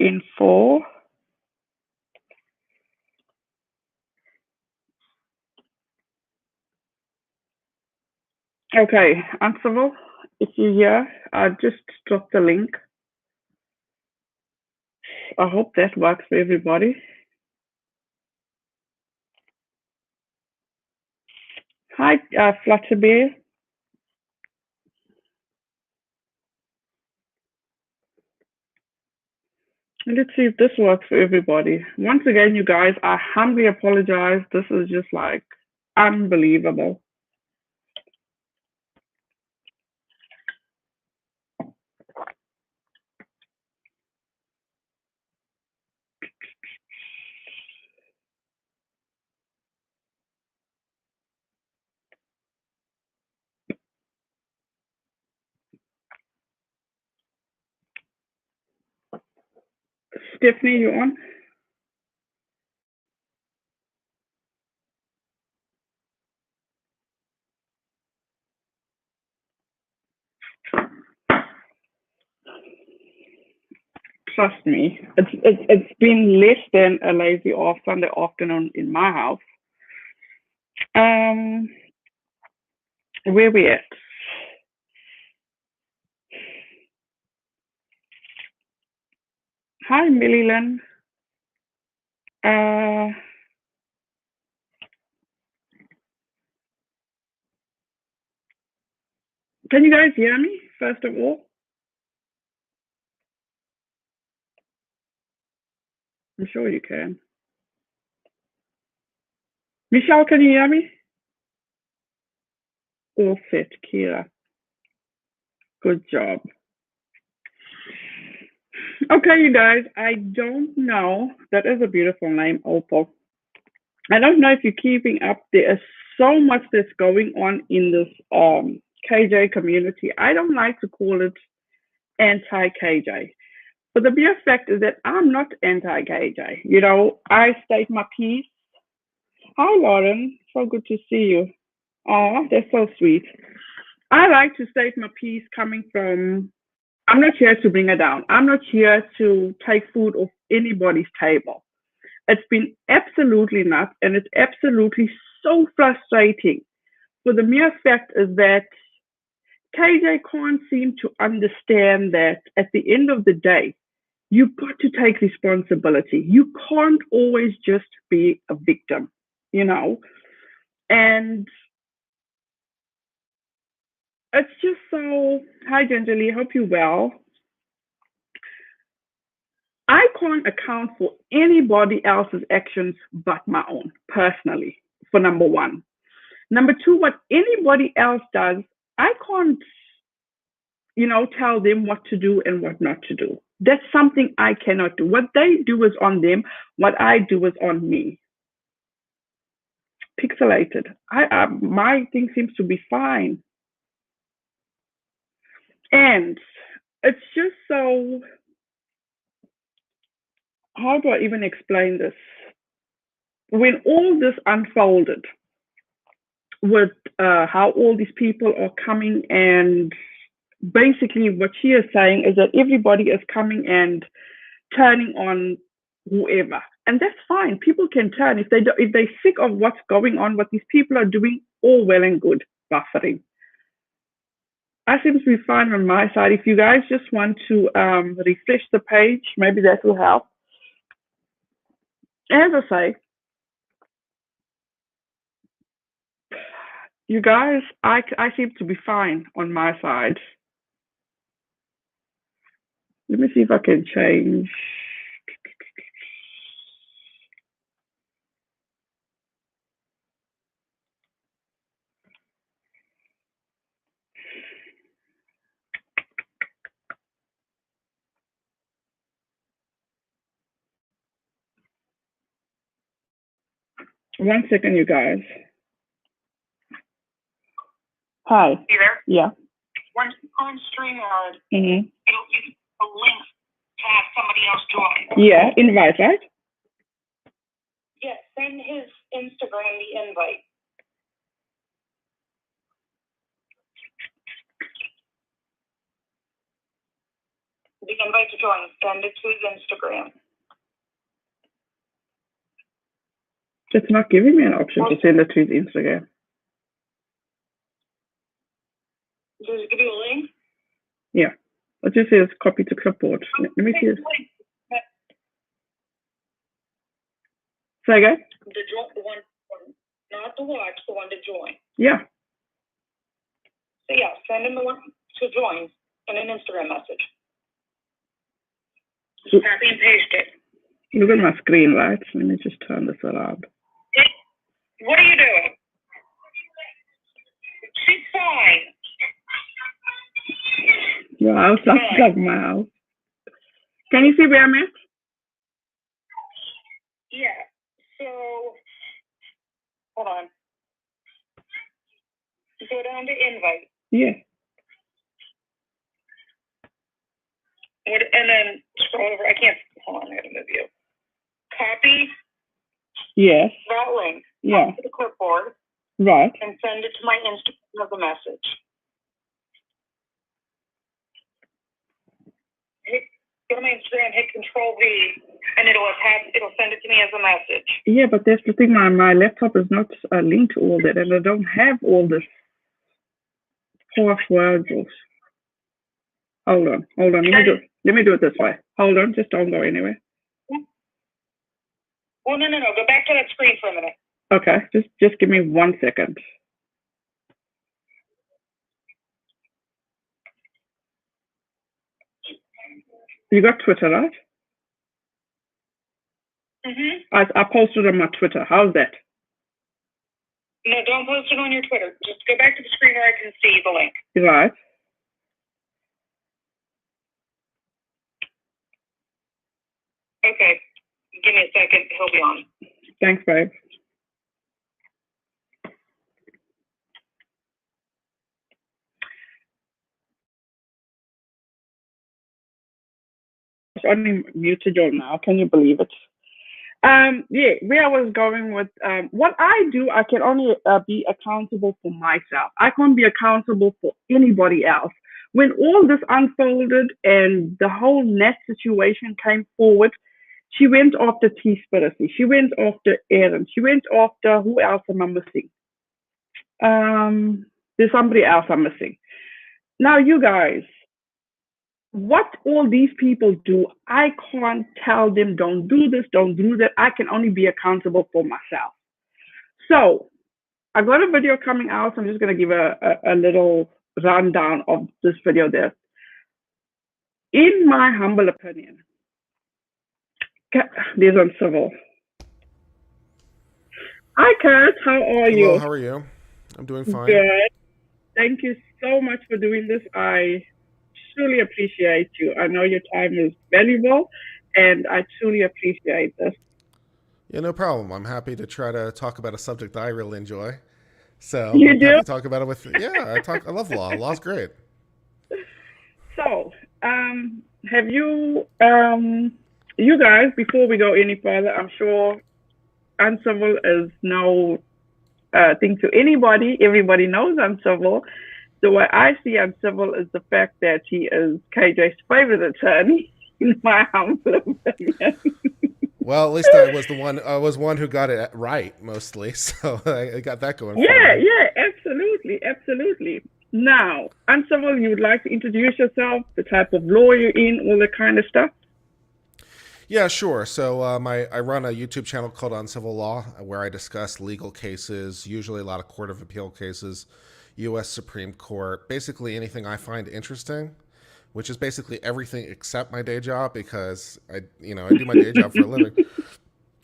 info. Okay, Uncivil, if you're here, I just dropped the link. I hope that works for everybody. Hi, Flutterbear. Let's see if this works for everybody. Once again, you guys, I humbly apologize. This is just like unbelievable. Stephanie, you on? Trust me, it's been less than a lazy off Sunday afternoon in my house. Where we at? Hi, Millylyn. Can you guys hear me? First of all, I'm sure you can. Michelle, can you hear me? All set, Kira. Good job. Okay, you guys, I don't know. That is a beautiful name, Opal. I don't know if you're keeping up. There is so much that's going on in this KJ community. I don't like to call it anti-KJ. But the mere fact is that I'm not anti-KJ. You know, I state my piece. Hi, Lauren. So good to see you. Oh, that's so sweet. I like to state my piece coming from, I'm not here to bring her down. I'm not here to take food off anybody's table. It's been absolutely nuts, and it's absolutely so frustrating. For the mere fact is that KJ can't seem to understand that at the end of the day, you've got to take responsibility. You can't always just be a victim, you know? And it's just so, hi, Gingerly, hope you're well. I can't account for anybody else's actions but my own, personally, for number one. Number two, what anybody else does, I can't, you know, tell them what to do and what not to do. That's something I cannot do. What they do is on them. What I do is on me. Pixelated. My thing seems to be fine. And it's just so, how do I even explain this? When all this unfolded with how all these people are coming, and basically what she is saying is that everybody is coming and turning on whoever, and that's fine. People can turn if they're sick of what's going on, what these people are doing. All well and good, buffering. I seem to be fine on my side. If you guys just want to refresh the page, maybe that will help. As I say, you guys, I seem to be fine on my side. Let me see if I can change. One second, you guys. Hi. You there? Yeah. Once you on StreamYard, Mm-hmm. it'll give you a link to have somebody else join. Yeah, invite, right? Yes, send his Instagram the invite. The invite to join, send it to his Instagram. It's not giving me an option to send it to his Instagram. Does it give you a link? Yeah. It just says copy to clipboard. Let me see this. Say again? The one, not the watch, the one to join. Yeah. So yeah, send him the one to join in an Instagram message. Just copy and paste it. Look at my screen, right? Let me just turn this around. What are you doing? She's fine. Your house looks like my house. Can you see where I'm at? Yeah. So, hold on. Go down to invite. Yeah. And then scroll over. I can't. Hold on, I gotta move you. Copy. Yes. That link. Yeah. To the clipboard. Right. And send it to my Instagram as a message. Go to my Instagram, hit Control V, and it'll send it to me as a message. Yeah, but that's the thing. My laptop is not linked to all that, and I don't have all this passwords. Hold on. Let me do it this way. Hold on. Just don't go anywhere. Well, no. Go back to that screen for a minute. Okay. Just give me 1 second. You got Twitter, right? Mm-hmm. I posted on my Twitter. How's that? No, don't post it on your Twitter. Just go back to the screen where I can see the link. Right. Okay. Give me a second. He'll be on. Thanks, babe. It's only muted you now. Can you believe it? Yeah, where I was going with what I do, I can only be accountable for myself. I can't be accountable for anybody else. When all this unfolded and the whole net situation came forward, she went after T-Spiracy. She went after Aaron. She went after who else am I missing? There's somebody else I'm missing. Now, you guys, what all these people do, I can't tell them, don't do this, don't do that. I can only be accountable for myself. So I got a video coming out. So I'm just going to give a little rundown of this video there. In my humble opinion, there's Uncivil. Hi, Kat. How are you? Hello, how are you? I'm doing fine. Good. Thank you so much for doing this. I truly appreciate you. I know your time is valuable, and I truly appreciate this. Yeah, no problem. I'm happy to try to talk about a subject that I really enjoy. So You I'm do? happy to talk about it with. Yeah, I love law. Law's great. So, have you, you guys, before we go any further, I'm sure Uncivil is no thing to anybody. Everybody knows Uncivil. The way I see Uncivil is the fact that he is KJ's favorite attorney, in my humble opinion. Well, at least I was the one. I was one who got it right mostly, so I got that going. Yeah, absolutely. Now, Uncivil, you would like to introduce yourself, the type of law you're in, all that kind of stuff? Yeah, sure. So I run a YouTube channel called Uncivil Law, where I discuss legal cases, usually a lot of Court of Appeal cases, U.S. Supreme Court, basically anything I find interesting, which is basically everything except my day job, because I do my day job for a living,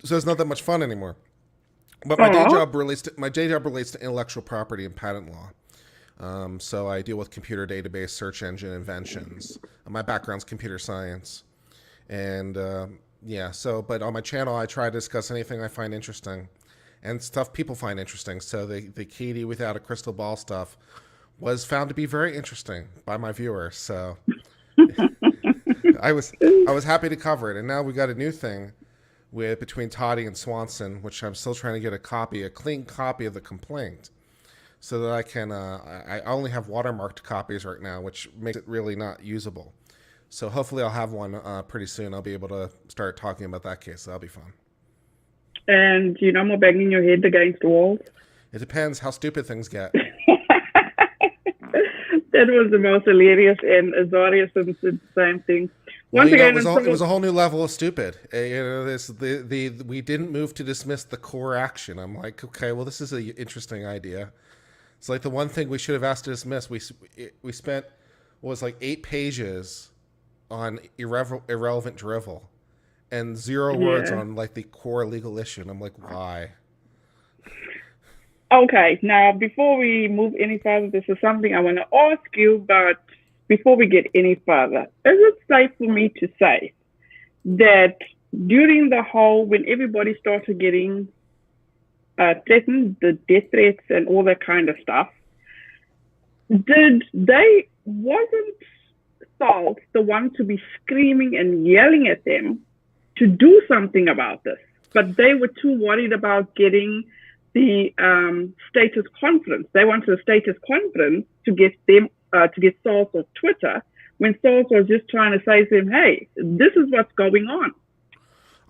so it's not that much fun anymore. But my day job relates to intellectual property and patent law. So I deal with computer database search engine inventions. My background's computer science. And but on my channel, I try to discuss anything I find interesting and stuff people find interesting. So the Katie without a crystal ball stuff was found to be very interesting by my viewers. So I was happy to cover it. And now we got a new thing between Toddy and Swanson, which I'm still trying to get a clean copy of the complaint, so that I can, I only have watermarked copies right now, which makes it really not usable. So hopefully I'll have one pretty soon. I'll be able to start talking about that case. That'll be fun. And you no more banging your head against walls. It depends how stupid things get. That was the most hilarious, and Azaria said the same thing. Well, Once again, it was a whole new level of stupid. We didn't move to dismiss the core action. I'm like, okay, well, this is an interesting idea. It's like the one thing we should have asked to dismiss. We spent what was like 8 pages on irrelevant drivel, and 0 words on like the core legal issue. And I'm like, why? Okay, now before we move any further, this is something I want to ask you, but before we get any further, is it safe for me to say that during the whole, when everybody started getting threatened, the death threats and all that kind of stuff, wasn't Salt the one to be screaming and yelling at them to do something about this, but they were too worried about getting the status conference. They wanted a status conference to get them to get Salt off Twitter, when Salt was just trying to say to him, "Hey, this is what's going on."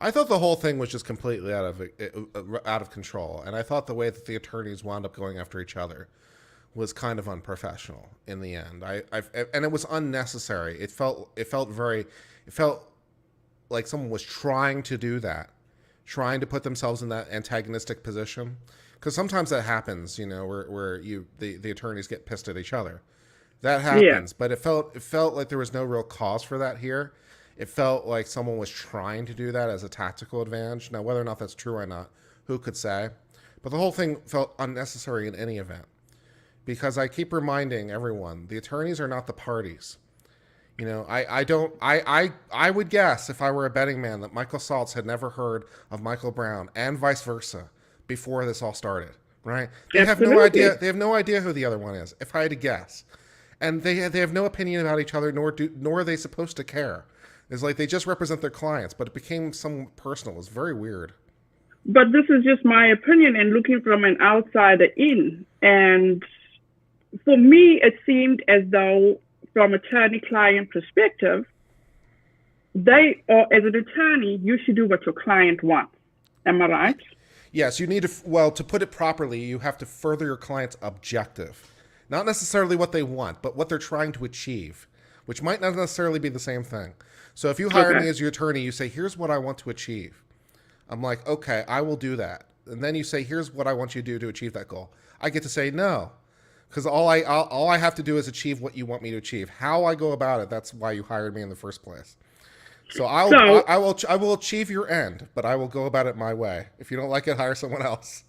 I thought the whole thing was just completely out of control, and I thought the way that the attorneys wound up going after each other was kind of unprofessional in the end. And it was unnecessary. It felt like someone was trying to do that, trying to put themselves in that antagonistic position. Because sometimes that happens, where the attorneys get pissed at each other. That happens, but it felt like there was no real cause for that here. It felt like someone was trying to do that as a tactical advantage. Now, whether or not that's true or not, who could say? But the whole thing felt unnecessary in any event. Because I keep reminding everyone, the attorneys are not the parties. I would guess, if I were a betting man, that Michael Saltz had never heard of Michael Brown and vice versa before this all started, right? They have no idea. They have no idea who the other one is, if I had to guess. And they have no opinion about each other, nor are they supposed to care. It's like they just represent their clients, but it became somewhat personal. It's very weird. But this is just my opinion and looking from an outsider in. And for me, it seemed as though, from attorney-client perspective, as an attorney, you should do what your client wants. Am I right? Yes, you need to put it properly, you have to further your client's objective. Not necessarily what they want, but what they're trying to achieve, which might not necessarily be the same thing. So if you hire me as your attorney, you say, here's what I want to achieve. I'm like, okay, I will do that. And then you say, here's what I want you to do to achieve that goal. I get to say no, because all I have to do is achieve what you want me to achieve. How I go about it, that's why you hired me in the first place. So I will achieve your end, but I will go about it my way. If you don't like it, hire someone else.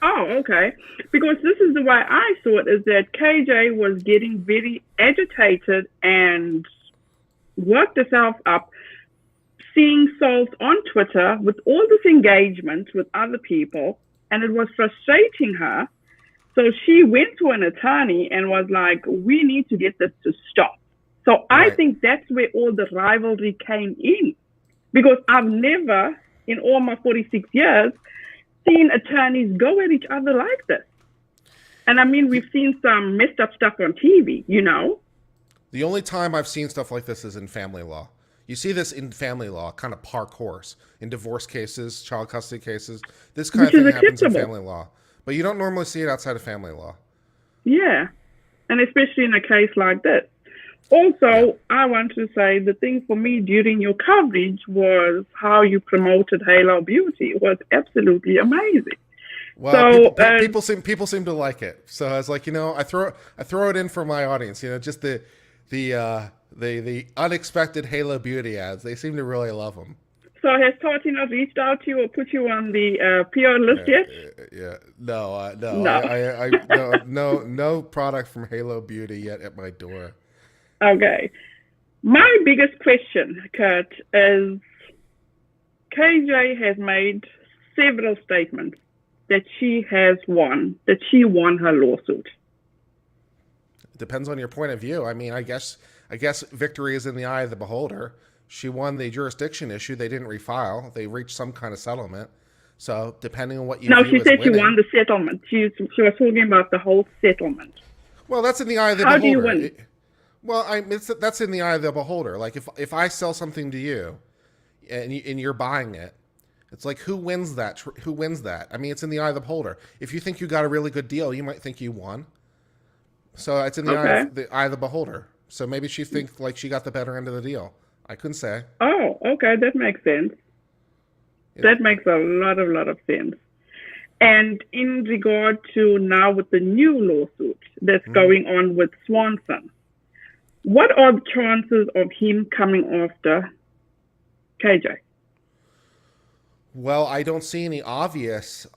Oh, okay. Because this is the way I saw it, is that KJ was getting very agitated and worked herself up, seeing Salt on Twitter with all this engagement with other people, and it was frustrating her. So she went to an attorney and was like, we need to get this to stop. So I think that's where all the rivalry came in. Because I've never, in all my 46 years, seen attorneys go at each other like this. And I mean, we've seen some messed up stuff on TV, The only time I've seen stuff like this is in family law. You see this in family law, kind of par course. In divorce cases, child custody cases, this kind of thing happens in family law. But you don't normally see it outside of family law. Yeah, and especially in a case like this. Also, I want to say the thing for me during your coverage was how you promoted Halo Beauty. It was absolutely amazing. Well, so, people seem to like it. So I was like, I throw it in for my audience. Just the unexpected Halo Beauty ads. They seem to really love them. So has Tati not reached out to you or put you on the PR list yet? Yeah, no. No. No product from Halo Beauty yet at my door. Okay. My biggest question, Kurt, is KJ has made several statements that she won her lawsuit. It depends on your point of view. I mean, I guess victory is in the eye of the beholder. She won the jurisdiction issue. They didn't refile. They reached some kind of settlement. So depending on what you No, view she as said winning, she won the settlement. She was talking about the whole settlement. Well, that's in the eye of the How beholder. Do you win? Well, that's in the eye of the beholder. Like if I sell something to you, and you're buying it, it's like who wins that? Who wins that? I mean, it's in the eye of the beholder. If you think you got a really good deal, you might think you won. So it's in Okay. the eye of the beholder. So maybe she thinks like she got the better end of the deal. I couldn't say. Oh, okay, that makes sense. It, That makes a lot of sense. And in regard to now with the new lawsuit that's mhm. going on with Swanson, what are the chances of him coming after KJ? Well, I don't see any obvious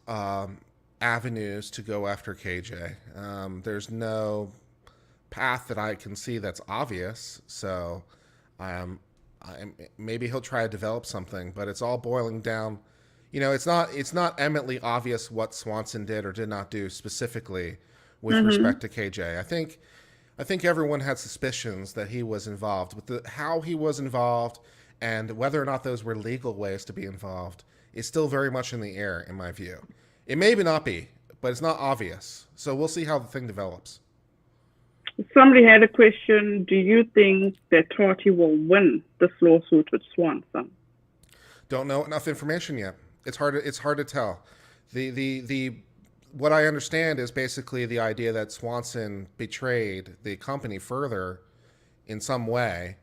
avenues to go after KJ. There's no path that I can see that's obvious. So, um, maybe he'll try to develop something, but it's all boiling down. It's not eminently obvious what Swanson did or did not do specifically with Mm-hmm. respect to KJ. I think everyone had suspicions that he was involved, but how he was involved and whether or not those were legal ways to be involved is still very much in the air, in my view. It may not be, but it's not obvious. So we'll see how the thing develops. Somebody had a question. Do you think that Tati will win this lawsuit with Swanson? Don't know enough information yet. It's hard to tell. The what I understand is basically the idea that Swanson betrayed the company further in some way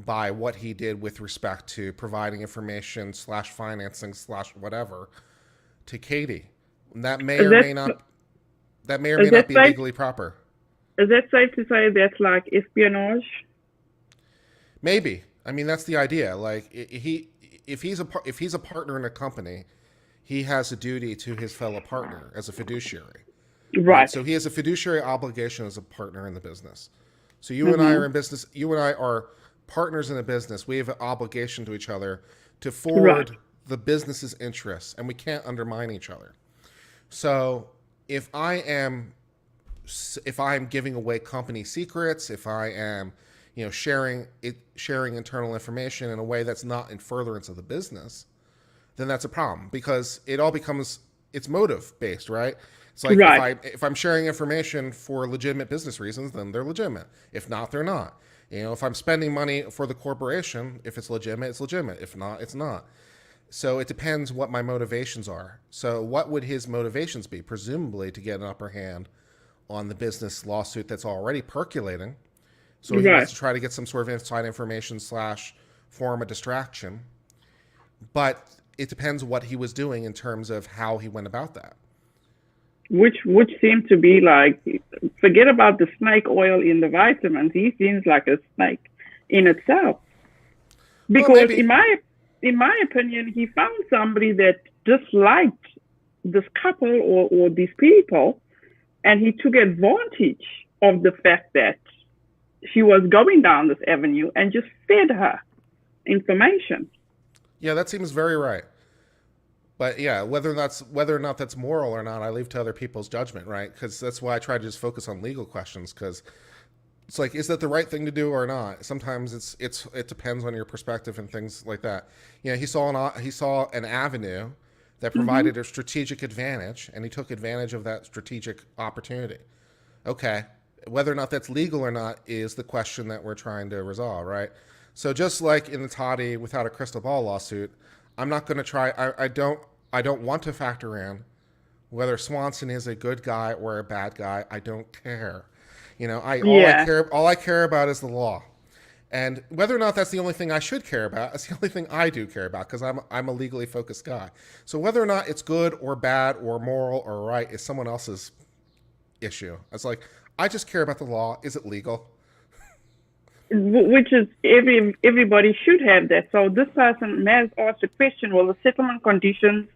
by what he did with respect to providing information slash financing slash whatever to Katie. And Is that that may or may is not that be safe? legally proper. Is that safe to say that's like espionage? Maybe. I mean, that's the idea. Like if he's a partner in a company, he has a duty to his fellow partner as a fiduciary, right? Right. So he has a fiduciary obligation as a partner in the business. So you and I Mm-hmm. are in business. You and I are partners in a business. We have an obligation to each other to Right. forward the business's interests, and we can't undermine each other. So if I am if I'm giving away company secrets, if I am, sharing internal information in a way that's not in furtherance of the business, then that's a problem because it all becomes it's motive based, right? It's like if Right. I'm sharing information for legitimate business reasons, then they're legitimate. If not, they're not. If I'm spending money for the corporation, if it's legitimate, it's legitimate. If not, it's not. So it depends what my motivations are. So what would his motivations be? Presumably to get an upper hand on the business lawsuit that's already percolating. So he wants Right. to try to get some sort of inside information slash form a distraction. But it depends what he was doing in terms of how he went about that. Which seemed to be like, forget about the snake oil in the vitamins. He seems like a snake in itself. Well, Because maybe. in my opinion, he found somebody that disliked this couple or these people, and he took advantage of the fact that she was going down this avenue and just fed her information. Yeah, that seems very right. But yeah, whether or not that's moral or not, I leave to other people's judgment, right? Because that's why I try to just focus on legal questions. Because it's like, is that the right thing to do or not? Sometimes it depends on your perspective and things like that. He saw an avenue that Mm-hmm. provided a strategic advantage, and he took advantage of that strategic opportunity. Okay, whether or not that's legal or not is the question that we're trying to resolve, right? So just like in the Toddy without a crystal ball lawsuit, I'm not going to try. I don't want to factor in whether Swanson is a good guy or a bad guy. I don't care. I all I Yeah. care all I care about is the law. And whether or not that's the only thing I should care about, that's the only thing I do care about because I'm a legally focused guy. So whether or not it's good or bad or moral or right is someone else's issue. It's like I just care about the law. Is it legal? Which is everybody should have that. So this person has asked a question: will the settlement conditions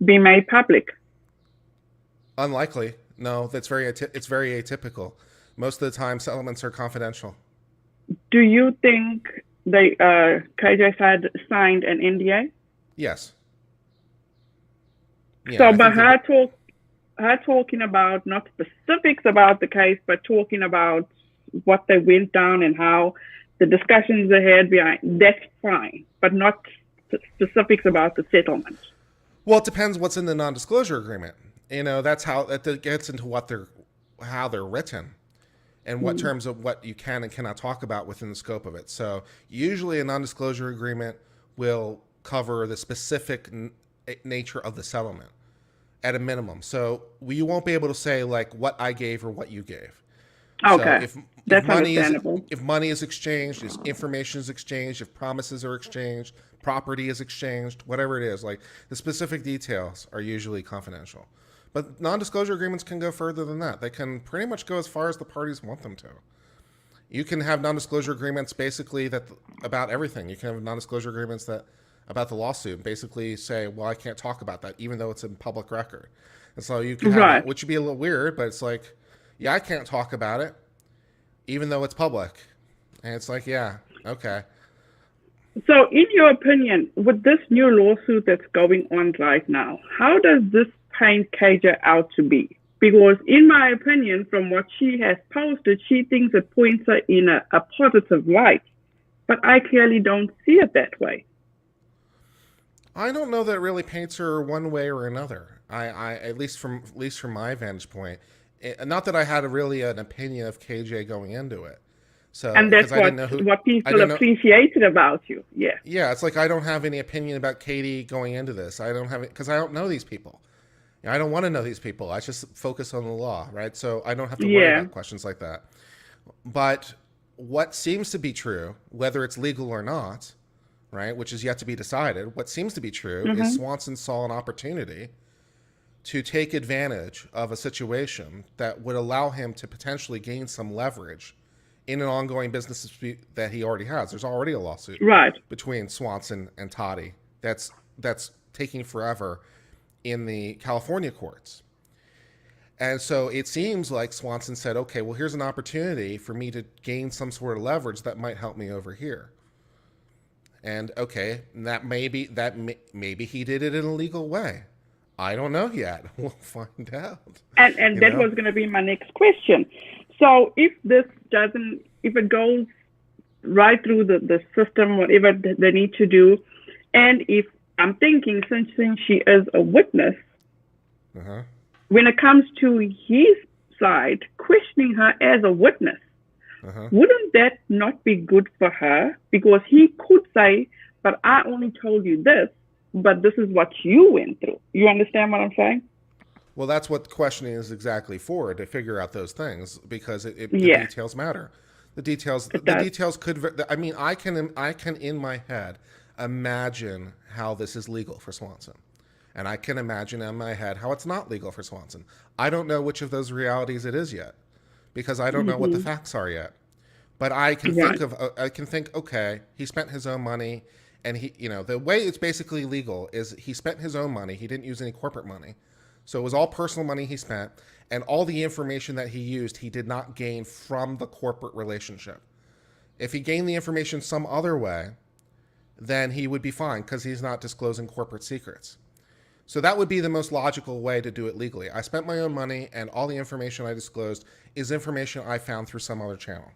be made public? Unlikely. No, it's very atypical. Most of the time, settlements are confidential. Do you think they KJ had signed an NDA? Yes. Yeah, So I by think that. her talking about not specifics about the case, but talking about what they went down and how the discussions they had behind, that's fine, but not specifics about the settlement. Well, it depends what's in the non-disclosure agreement. That's how that gets into how they're written. and what terms of what you can and cannot talk about within the scope of it. So usually a non-disclosure agreement will cover the specific nature of the settlement at a minimum. So you won't be able to say like what I gave or what you gave. Okay. So That's understandable. if money is exchanged, if information is exchanged, if promises are exchanged, property is exchanged, whatever it is, like the specific details are usually confidential. But non-disclosure agreements can go further than that. They can pretty much go as far as the parties want them to. You can have non-disclosure agreements basically that about everything. You can have non-disclosure agreements that about the lawsuit, basically say, well, I can't talk about that, even though it's in public record. And so you can have that, which would be a little weird, but it's like, yeah, I can't talk about it, even though it's public. And it's like, yeah, okay. So in your opinion, with this new lawsuit that's going on right now, how does this paint KJ out to be? Because in my opinion, from what she has posted, she thinks it points her in a positive light. But I clearly don't see it that way. I don't know that it really paints her one way or another. I at least from my vantage point, not that I had an opinion of KJ going into it. So and that's what people appreciated about you. Yeah. Yeah, it's like I don't have any opinion about Katie going into this. I don't have it because I don't know these people. I don't want to know these people. I just focus on the law, right? So I don't have to worry about questions like that. But what seems to be true, whether it's legal or not, right, which is yet to be decided, what seems to be true is Swanson saw an opportunity to take advantage of a situation that would allow him to potentially gain some leverage in an ongoing business dispute that he already has. There's already a lawsuit between Swanson and Toddy that's taking forever in the California courts. And so it seems like Swanson said, okay, well, here's an opportunity for me to gain some sort of leverage that might help me over here. And okay, maybe he did it in a legal way. I don't know yet. We'll find out. And that was going to be my next question. So if it goes right through the system, whatever they need to do, and if I'm thinking, since she is a witness, when it comes to his side, questioning her as a witness, wouldn't that not be good for her? Because he could say, but I only told you this, but this is what you went through. You understand what I'm saying? Well, that's what questioning is exactly for, to figure out those things, because the details matter. The details could. I mean, I can in my head imagine how this is legal for Swanson, and I can imagine in my head how it's not legal for Swanson. I don't know which of those realities it is yet, because I don't know what the facts are yet. But I can think, okay, he spent his own money, and the way it's basically legal is he spent his own money. He didn't use any corporate money. So it was all personal money he spent, and all the information that he used, he did not gain from the corporate relationship. If he gained the information some other way, then he would be fine because he's not disclosing corporate secrets. So that would be the most logical way to do it legally. I spent my own money, and all the information I disclosed is information I found through some other channel.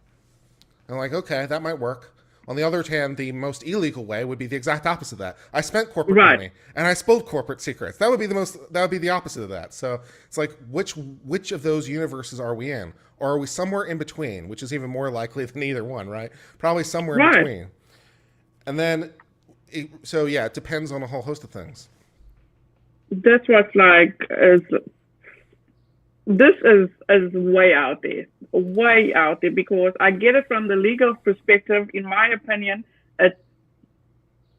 And I'm like, okay, that might work. On the other hand, the most illegal way would be the exact opposite of that. I spent corporate money and I spilled corporate secrets. That would be the opposite of that. So it's like, which of those universes are we in? Or are we somewhere in between, which is even more likely than either one, right? Probably somewhere in between. And then, it depends on a whole host of things. That's what's like, this is way out there, because I get it from the legal perspective. In my opinion,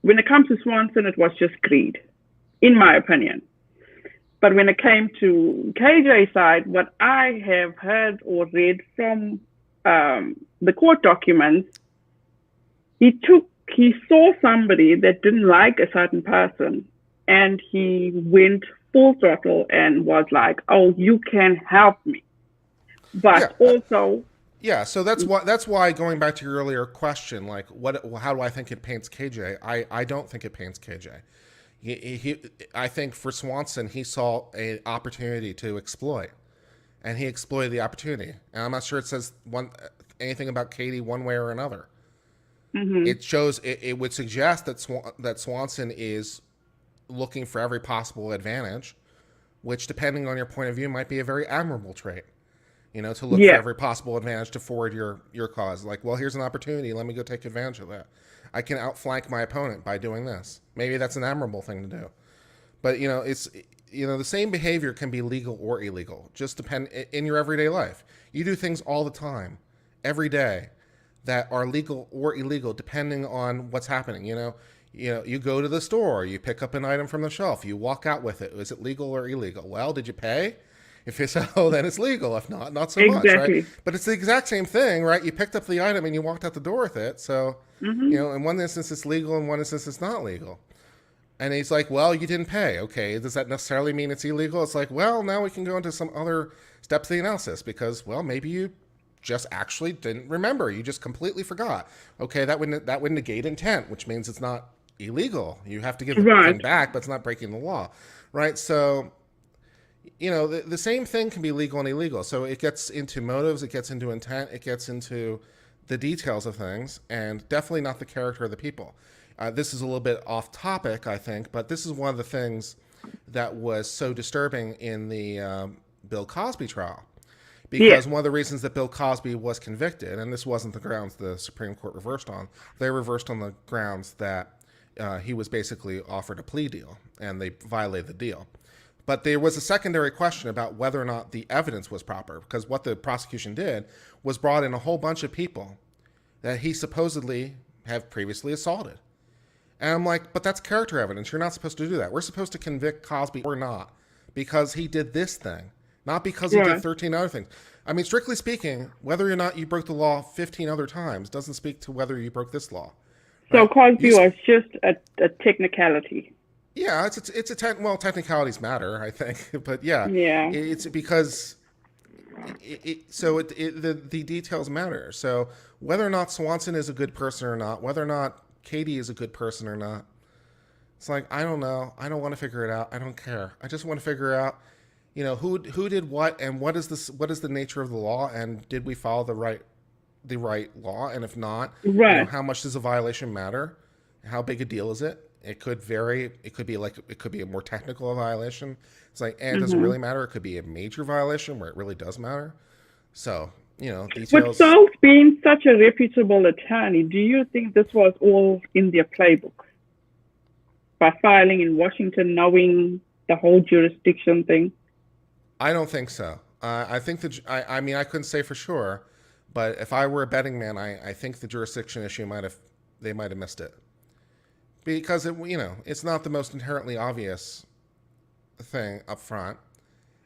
when it comes to Swanson, it was just greed, in my opinion. But when it came to KJ's side, what I have heard or read from the court documents, he saw somebody that didn't like a certain person, and he went full throttle and was like, "Oh, you can help me," but also. Yeah, so that's why going back to your earlier question, like how do I think it paints KJ? I don't think it paints KJ. I think for Swanson, he saw an opportunity to exploit, and he exploited the opportunity. And I'm not sure it says anything about Katie one way or another. It shows it would suggest that Swanson is looking for every possible advantage, which, depending on your point of view, might be a very admirable trait. to look for Yeah. every possible advantage to forward your cause. Like, well, here's an opportunity. Let me go take advantage of that. I can outflank my opponent by doing this. Maybe that's an admirable thing to do. But, it's, the same behavior can be legal or illegal. Just depend in your everyday life. You do things all the time, every day, that are legal or illegal depending on what's happening. You go to the store, you pick up an item from the shelf, you walk out with it. Is it legal or illegal? Well, did you pay? If it's so, then it's legal. If not, not so much, right? Exactly. But it's the exact same thing, right? You picked up the item and you walked out the door with it. So, in one instance it's legal, in one instance it's not legal. And he's like, well, you didn't pay. Okay, does that necessarily mean it's illegal? It's like, well, now we can go into some other steps of the analysis because, well, maybe you just actually didn't remember. You just completely forgot. Okay, that would negate intent, which means it's not illegal. You have to give the thing back, but it's not breaking the law, right? So, the same thing can be legal and illegal. So it gets into motives, it gets into intent, it gets into the details of things, and definitely not the character of the people. This is a little bit off topic, I think, but this is one of the things that was so disturbing in the Bill Cosby trial. Because one of the reasons that Bill Cosby was convicted, and this wasn't the grounds the Supreme Court reversed on, they reversed on the grounds that he was basically offered a plea deal, and they violated the deal. But there was a secondary question about whether or not the evidence was proper, because what the prosecution did was brought in a whole bunch of people that he supposedly have previously assaulted. And I'm like, but that's character evidence. You're not supposed to do that. We're supposed to convict Cosby or not because he did this thing, not because he did 13 other things. I mean, strictly speaking, whether or not you broke the law 15 other times doesn't speak to whether you broke this law. So Cosby was just a technicality. Yeah, well, technicalities matter, I think, but yeah, it's because the details matter. So whether or not Swanson is a good person or not, whether or not Katie is a good person or not, it's like, I don't know. I don't want to figure it out. I don't care. I just want to figure out, who did what and what is the nature of the law, and did we follow the right law, and if not, how much does a violation matter? How big a deal is it? It could vary. It could be a more technical violation. It's like, and it doesn't really matter. It could be a major violation where it really does matter. So, details. With Salt being such a reputable attorney, do you think this was all in their playbook? By filing in Washington, knowing the whole jurisdiction thing? I don't think so. I think I mean, I couldn't say for sure, but if I were a betting man, I think the jurisdiction issue they might have missed it. Because it's not the most inherently obvious thing up front,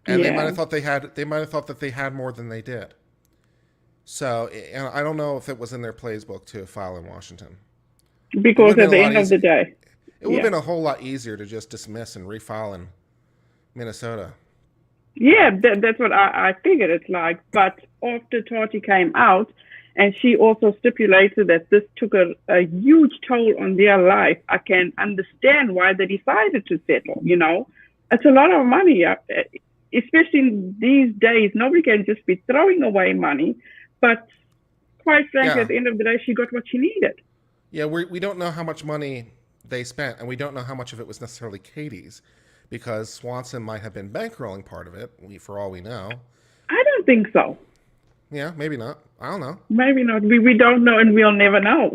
and they might have thought that they had more than they did. So, and I don't know if it was in their plays book to file in Washington. Because at the end of the day, it would have been a whole lot easier to just dismiss and refile in Minnesota. Yeah, that's what I figured it's like. But after Tati came out, and she also stipulated that this took a huge toll on their life, I can understand why they decided to settle. It's a lot of money, especially in these days. Nobody can just be throwing away money. But quite frankly, at the end of the day, she got what she needed. Yeah, we don't know how much money they spent, and we don't know how much of it was necessarily Katie's, because Swanson might have been bankrolling part of it, for all we know. I don't think so. Yeah, maybe not. I don't know. Maybe not. We don't know, and we'll never know.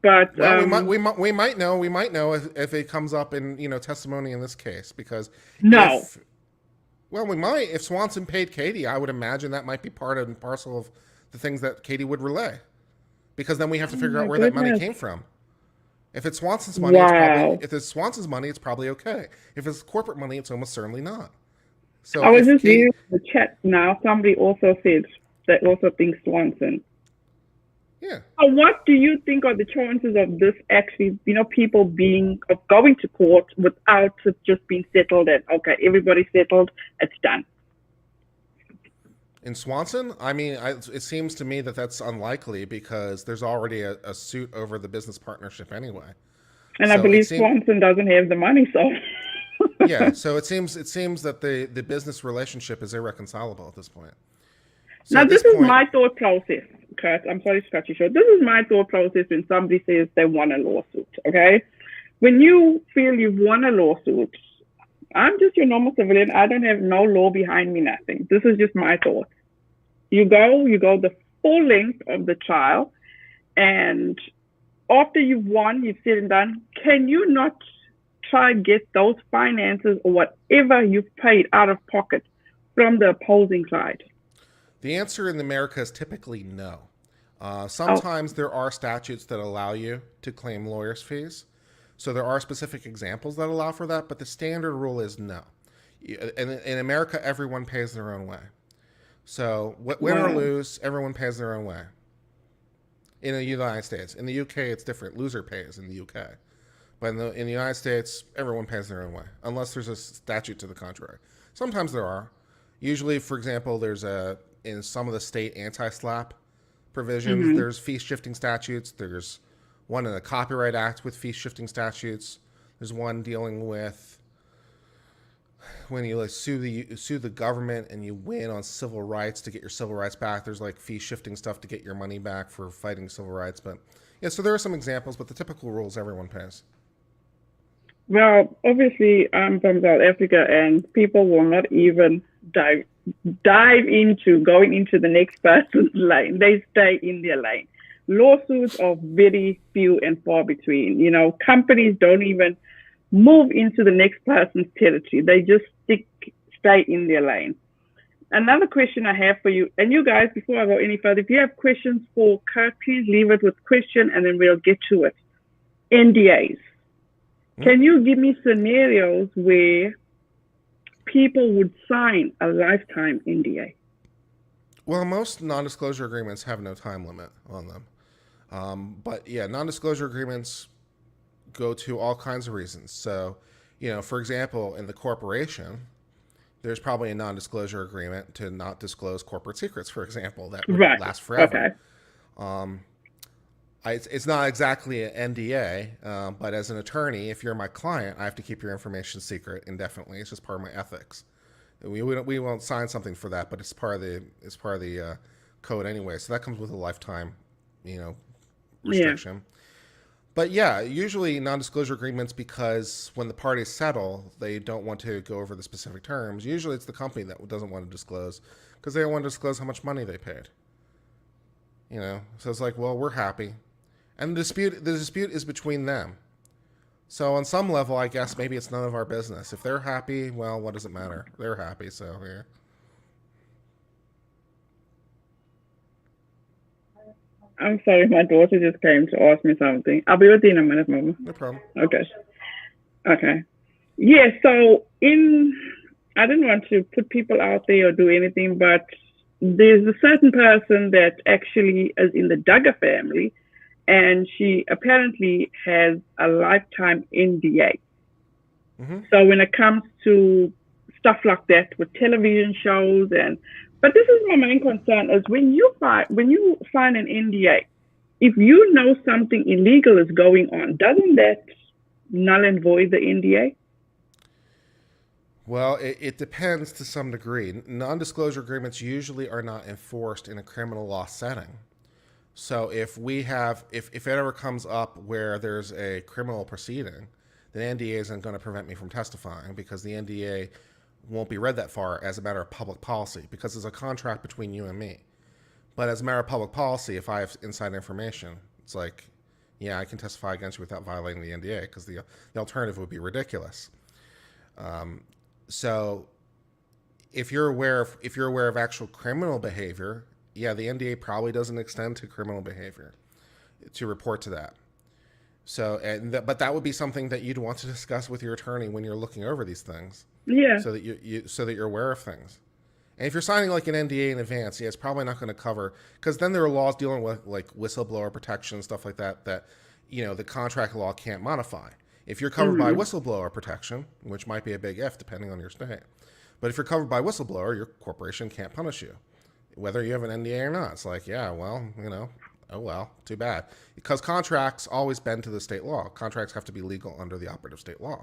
But we might know. We might know if it comes up in testimony in this case, because we might. If Swanson paid Katie, I would imagine that might be part and parcel of the things that Katie would relay, because then we have to figure out where that money came from. If it's Swanson's money, it's probably okay. If it's corporate money, it's almost certainly not. So I was just reading the chat now. Somebody also said they also think Swanson. Yeah. So what do you think are the chances of this actually, people going to court without it just being settled and, okay, everybody's settled, it's done? In Swanson, I mean, it seems to me that that's unlikely because there's already a suit over the business partnership anyway. And I believe Swanson doesn't have the money, so... Yeah, so it seems that the business relationship is irreconcilable at this point. So now, this is my thought process, Kurt. I'm sorry to cut you short. This is my thought process when somebody says they won a lawsuit, okay? When you feel you've won a lawsuit, I'm just your normal civilian. I don't have no law behind me, nothing. This is just my thought. you go the full length of the trial, and after you've won, you've said and done, can you not try and get those finances or whatever you've paid out of pocket from the opposing side? The answer in America is typically no. Oh, Sometimes there are statutes that allow you to claim lawyers' fees. So there are specific examples that allow for that, but the standard rule is no. In America, everyone pays their own way. So win or wow. lose, everyone pays their own way. In the United States. In the UK, it's different. Loser pays in the UK. But in the United States, everyone pays their own way, unless there's a statute to the contrary. Sometimes there are. Usually, for example, in some of the state anti-SLAPP provisions, Mhm. there's fee shifting statutes. There's one in the Copyright Act with fee shifting statutes. There's one dealing with when you sue the government and you win on civil rights to get your civil rights back. There's like fee shifting stuff to get your money back for fighting civil rights. But yeah, so there are some examples, but the typical rule is everyone pays. Well, obviously, I'm from South Africa, and people will not even dive into going into the next person's lane. They stay in their lane. Lawsuits are very few and far between. Companies don't even move into the next person's territory. They just stay in their lane. Another question I have for you, and you guys, before I go any further, if you have questions for Kurt, please leave it with question, and then we'll get to it. NDAs. Can you give me scenarios where people would sign a lifetime NDA? Well, most non-disclosure agreements have no time limit on them. But yeah, non-disclosure agreements go to all kinds of reasons. So, for example, in the corporation, there's probably a non-disclosure agreement to not disclose corporate secrets, for example, that would Right. last forever. Okay. Um, it's not exactly an NDA, but as an attorney, if you're my client, I have to keep your information secret indefinitely. It's just part of my ethics. We won't sign something for that, but it's part of the code anyway. So that comes with a lifetime, Yeah. restriction. But yeah, usually non-disclosure agreements, because when the parties settle, they don't want to go over the specific terms. Usually it's the company that doesn't want to disclose because they don't want to disclose how much money they paid. So it's like, well, we're happy. And the dispute is between them. So on some level, I guess maybe it's none of our business. If they're happy, well, what does it matter? They're happy, so yeah. I'm sorry, my daughter just came to ask me something. I'll be with you in a minute, Mama. No problem. Okay. Okay. Yeah, so I didn't want to put people out there or do anything, but there's a certain person that actually is in the Duggar family, and she apparently has a lifetime NDA. Mm-hmm. So when it comes to stuff like that with television shows, but this is my main concern is when you sign an NDA, if you know something illegal is going on, doesn't that null and void the NDA? Well, it depends to some degree. Non-disclosure agreements usually are not enforced in a criminal law setting. So if it ever comes up where there's a criminal proceeding, the NDA isn't going to prevent me from testifying because the NDA won't be read that far as a matter of public policy because it's a contract between you and me. But as a matter of public policy, if I have inside information, it's like, yeah, I can testify against you without violating the NDA because the alternative would be ridiculous. So if you're aware of actual criminal behavior, yeah, the NDA probably doesn't extend to criminal behavior to report to that. So, but that would be something that you'd want to discuss with your attorney when you're looking over these things. Yeah. So that you're aware of things. And if you're signing like an NDA in advance, yeah, it's probably not going to cover, because then there are laws dealing with like whistleblower protection and stuff like that the contract law can't modify. If you're covered by whistleblower protection, which might be a big if depending on your state, but if you're covered by whistleblower, your corporation can't punish you, whether you have an NDA or not. It's like, yeah, well, oh well, too bad. Because contracts always bend to the state law. Contracts have to be legal under the operative state law.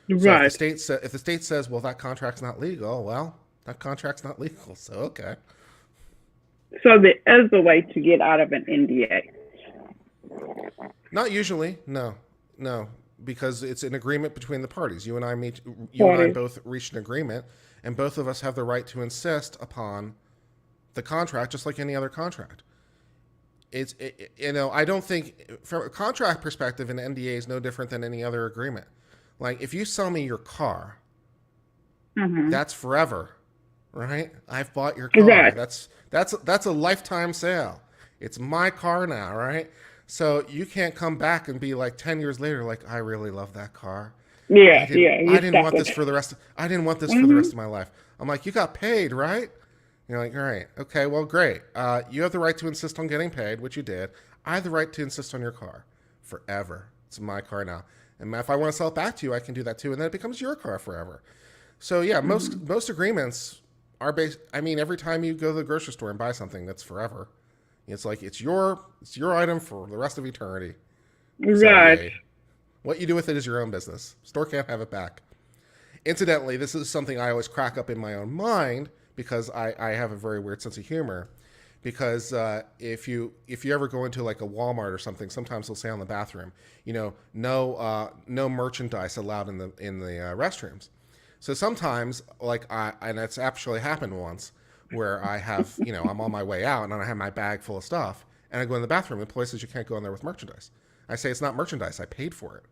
So Right. if the state says, well, that contract's not legal, well, that contract's not legal. So, okay. So there is a way to get out of an NDA. Not usually. No, because it's an agreement between the parties. You and I both reached an agreement, and both of us have the right to insist upon the contract just like any other contract. I don't think from a contract perspective, an NDA is no different than any other agreement. Like if you sell me your car, that's forever, right? I've bought your car. Right. That's a lifetime sale. It's my car now, right? So you can't come back and be like 10 years later, like I really love that car. Yeah, I didn't want this for the rest. I didn't want this for the rest of my life. I'm like, you got paid, right? You're like, all right, okay, well, great. You have the right to insist on getting paid, which you did. I have the right to insist on your car forever. It's my car now. And if I want to sell it back to you, I can do that too. And then it becomes your car forever. So yeah, most agreements are based. I mean, every time you go to the grocery store and buy something, that's forever. It's like it's your item for the rest of eternity. Right. So, what you do with it is your own business. Store can't have it back. Incidentally, this is something I always crack up in my own mind because I have a very weird sense of humor. Because if you ever go into like a Walmart or something, sometimes they'll say on the bathroom, no merchandise allowed in the restrooms. So sometimes, and it's actually happened once, where I have, I'm on my way out and I have my bag full of stuff, and I go in the bathroom. The place says you can't go in there with merchandise. I say it's not merchandise. I paid for it,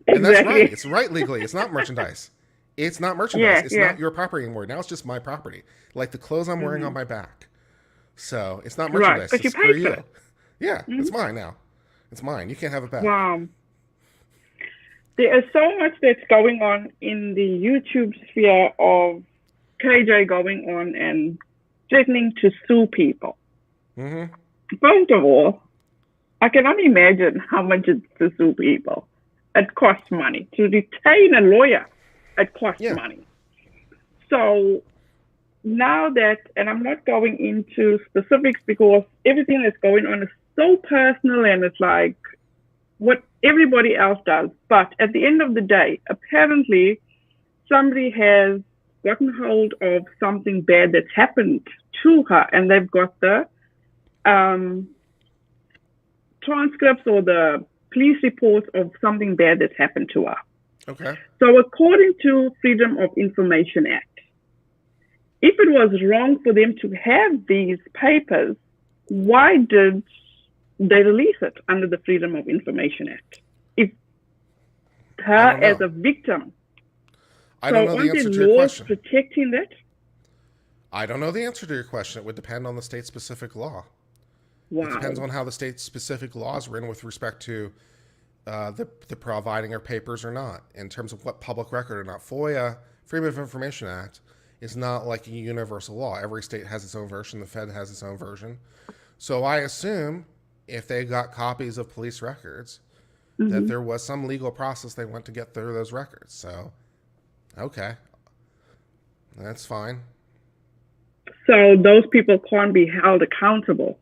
and that's right. It's right legally. It's not merchandise. It's not merchandise. It's not your property anymore. Now it's just my property, like the clothes I'm wearing on my back. So it's not merchandise. Right, but you paid for it. Yeah, it's mine now. It's mine. You can't have it back. Wow. There is so much that's going on in the YouTube sphere of KJ going on and threatening to sue people. First of all, I cannot imagine how much it's to sue people. It costs money. To retain a lawyer, it costs money. So now that, and I'm not going into specifics because everything that's going on is so personal and it's like what everybody else does. But at the end of the day, apparently somebody has gotten hold of something bad that's happened to her, and they've got the transcripts or the police reports of something bad that's happened to her. Okay. So according to Freedom of Information Act, if it was wrong for them to have these papers, why did they release it under the Freedom of Information Act? If her as a victim. I don't know the answer to your question. Protecting that? I don't know the answer to your question. It would depend on the state-specific law. Wow. It depends on how the state-specific law is written with respect to the providing of papers or not, in terms of what public record or not. FOIA, Freedom of Information Act, is not like a universal law. Every state has its own version. The Fed has its own version. So I assume if they got copies of police records, that there was some legal process they went to get through those records. So, okay, that's fine. So those people can't be held accountable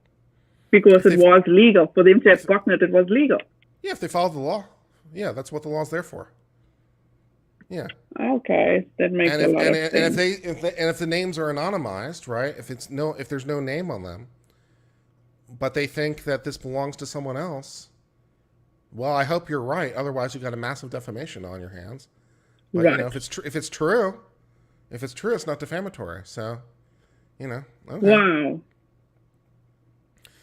because it was legal. For them to have gotten it, it was legal. Yeah, if they followed the law. Yeah, that's what the law's there for. Yeah. Okay, that makes a lot of sense. And if the names are anonymized, right? If there's no name on them, but they think that this belongs to someone else, well, I hope you're right. Otherwise, you got a massive defamation on your hands. But right. If it's true, it's not defamatory. So, okay. Wow.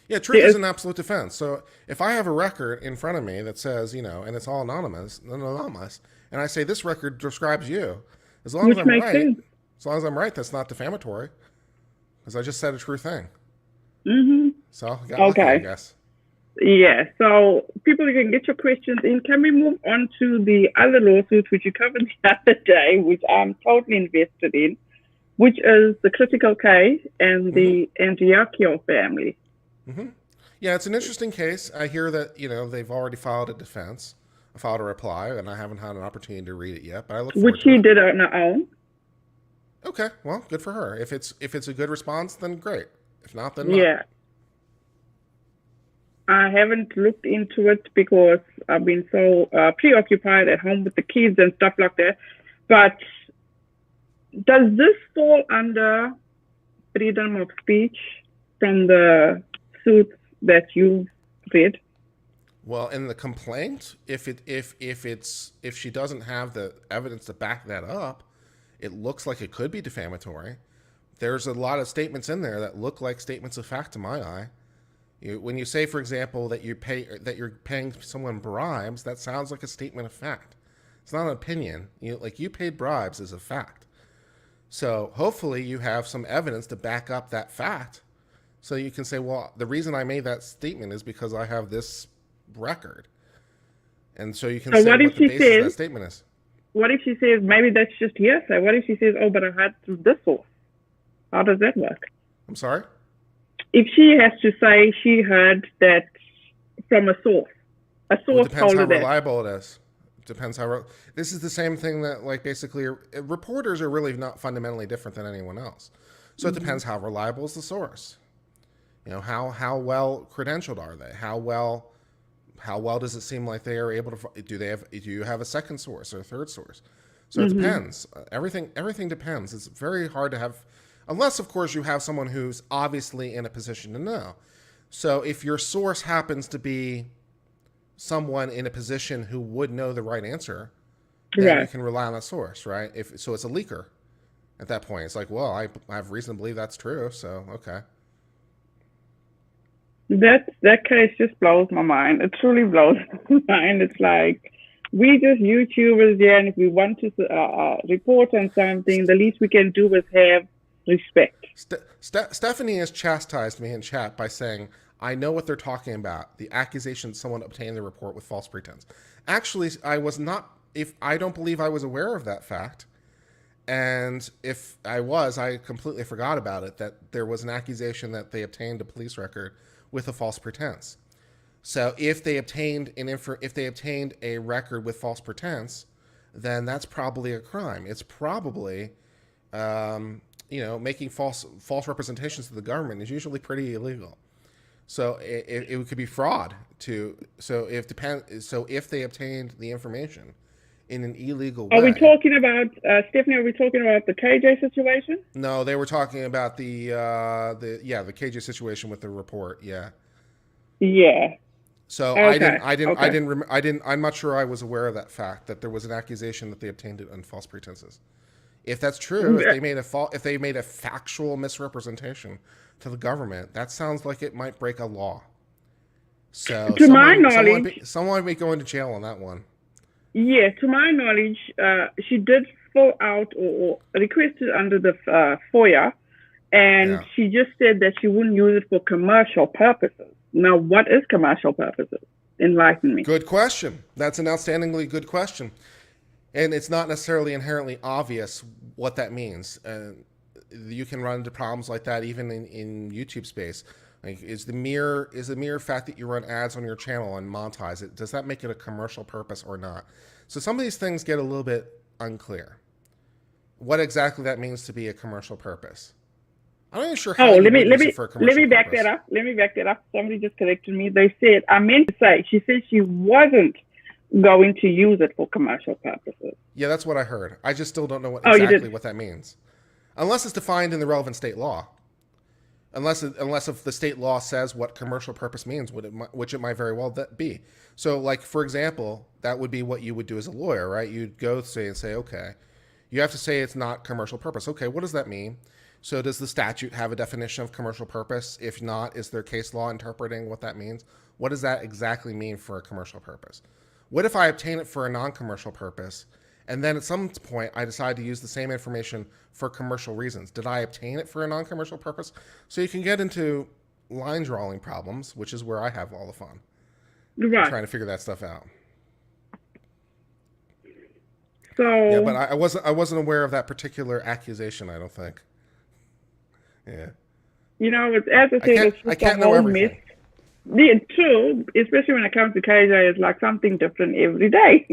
Yeah, truth is an absolute defense. So if I have a record in front of me that says, and it's all anonymous, and I say this record describes you, as long as I'm right, that's not defamatory, because I just said a true thing. So I got lucky, I guess. Yeah. So people, you can get your questions in. Can we move on to the other lawsuit which you covered the other day, which I'm totally invested in, which is the critical case and the Andriacchio family? Yeah, it's an interesting case. I hear that, they've already filed a defense, filed a reply, and I haven't had an opportunity to read it yet, but I look forward to it. Which she did on her own. Okay, well, good for her. If it's a good response, then great. If not, then not. Yeah. I haven't looked into it because I've been so preoccupied at home with the kids and stuff like that. But does this fall under freedom of speech from the suits that you read? Well, in the complaint, if she doesn't have the evidence to back that up, it looks like it could be defamatory. there's a lot of statements in there that look like statements of fact to my eye. When you say, for example, that you're paying someone bribes, that sounds like a statement of fact. It's not an opinion. You paid bribes is a fact. So hopefully you have some evidence to back up that fact. So you can say, well, the reason I made that statement is because I have this record. And so you can say what the basis of that statement is. What if she says, maybe that's just hearsay? What if she says, oh, but I heard through this source? How does that work? I'm sorry? If she has to say she heard that from a source told her that. It depends how reliable it is. It depends how. This is the same thing that, like, basically, reporters are really not fundamentally different than anyone else. So it depends how reliable is the source. How well credentialed are they? How well does it seem like they are able to? Do you have a second source or a third source? So it depends. Everything depends. It's very hard to have. Unless, of course, you have someone who's obviously in a position to know. So if your source happens to be someone in a position who would know the right answer, then you can rely on that source, right? So it's a leaker at that point. It's like, well, I have reason to believe that's true, so okay. That case just blows my mind. It truly blows my mind. It's like, we just YouTubers here, and if we want to report on something, the least we can do is have respect. Stephanie has chastised me in chat by saying, I know what they're talking about. The accusation someone obtained the report with false pretense. Actually, I don't believe I was aware of that fact. And if I was, I completely forgot about it, that there was an accusation that they obtained a police record with a false pretense. So if they obtained a record with false pretense, then that's probably a crime. It's probably making false representations to the government is usually pretty illegal. So it could be fraud so if they obtained the information in an illegal way. Are we talking about, Stephanie, are we talking about the KJ situation? No, they were talking about the KJ situation with the report. Yeah. Yeah. So okay. I'm not sure I was aware of that fact, that there was an accusation that they obtained it on false pretenses. If that's true, if they made a factual misrepresentation to the government, that sounds like it might break a law. So to my knowledge, someone might be going to jail on that one. Yeah, to my knowledge, she did fill out or requested under the FOIA, and she just said that she wouldn't use it for commercial purposes. Now, what is commercial purposes? Enlighten me. Good question. That's an outstandingly good question. And it's not necessarily inherently obvious what that means. You can run into problems like that even in YouTube space. Like, is the mere fact that you run ads on your channel and monetize it, does that make it a commercial purpose or not? So some of these things get a little bit unclear. What exactly that means to be a commercial purpose? I'm not even sure how let me back that up. Let me back that up. Somebody just corrected me. They said, I meant to say, she said she wasn't going to use it for commercial purposes. Yeah, that's what I heard. I just still don't know what that means. Unless it's defined in the relevant state law. Unless if the state law says what commercial purpose means, which it might very well be. So, like, for example, that would be what you would do as a lawyer, right? You'd go and say, okay, you have to say it's not commercial purpose. Okay, what does that mean? So does the statute have a definition of commercial purpose? If not, is there case law interpreting what that means? What does that exactly mean for a commercial purpose? What if I obtain it for a non-commercial purpose, and then at some point I decide to use the same information for commercial reasons? Did I obtain it for a non-commercial purpose? So you can get into line drawing problems, which is where I have all the fun. Right. Trying to figure that stuff out. So yeah, but I wasn't aware of that particular accusation, I don't think. Yeah. It's, as I said, I can't know everything. Yeah, true, especially when it comes to KJ, it's like something different every day.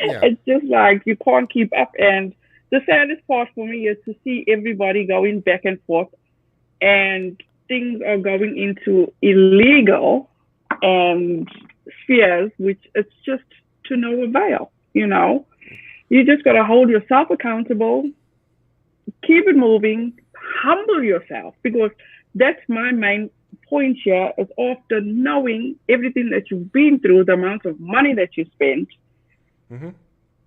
Yeah. It's just like you can't keep up. And the saddest part for me is to see everybody going back and forth, and things are going into illegal spheres, which it's just to no avail. You just got to hold yourself accountable, keep it moving, humble yourself, because that's my main point here, is after knowing everything that you've been through, the amount of money that you spent,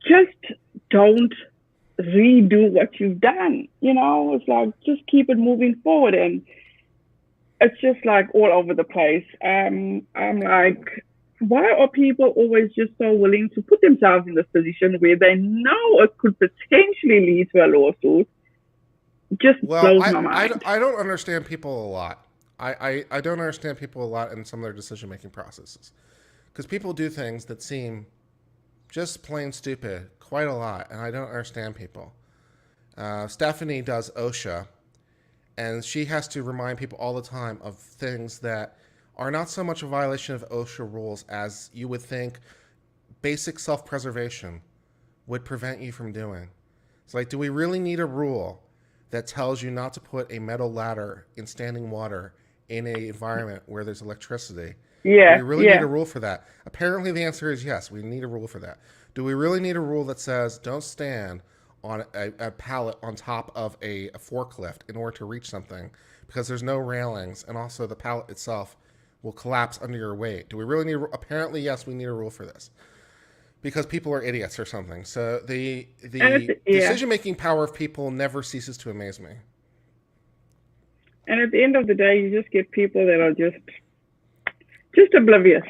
just don't redo what you've done. It's like just keep it moving forward, and it's just like all over the place. I'm like, why are people always just so willing to put themselves in this position where they know it could potentially lead to a lawsuit? Just Well, blows my mind. I don't understand people a lot. I don't understand people a lot in some of their decision making processes because people do things that seem just plain stupid quite a lot, and I don't understand people. Stephanie does OSHA, and she has to remind people all the time of things that are not so much a violation of OSHA rules as you would think basic self-preservation would prevent you from doing. It's like, do we really need a rule that tells you not to put a metal ladder in standing water in an environment where there's electricity? Do we Yeah, really need a yeah, rule for that? Apparently, the answer is yes. We need a rule for that. Do we really need a rule that says don't stand on a pallet on top of a forklift in order to reach something because there's no railings and also the pallet itself will collapse under your weight? Do we really need? Apparently, yes. We need a rule for this because people are idiots or something. So and the it's, yeah, decision making power of people never ceases to amaze me. and at the end of the day, you just get people that are just oblivious.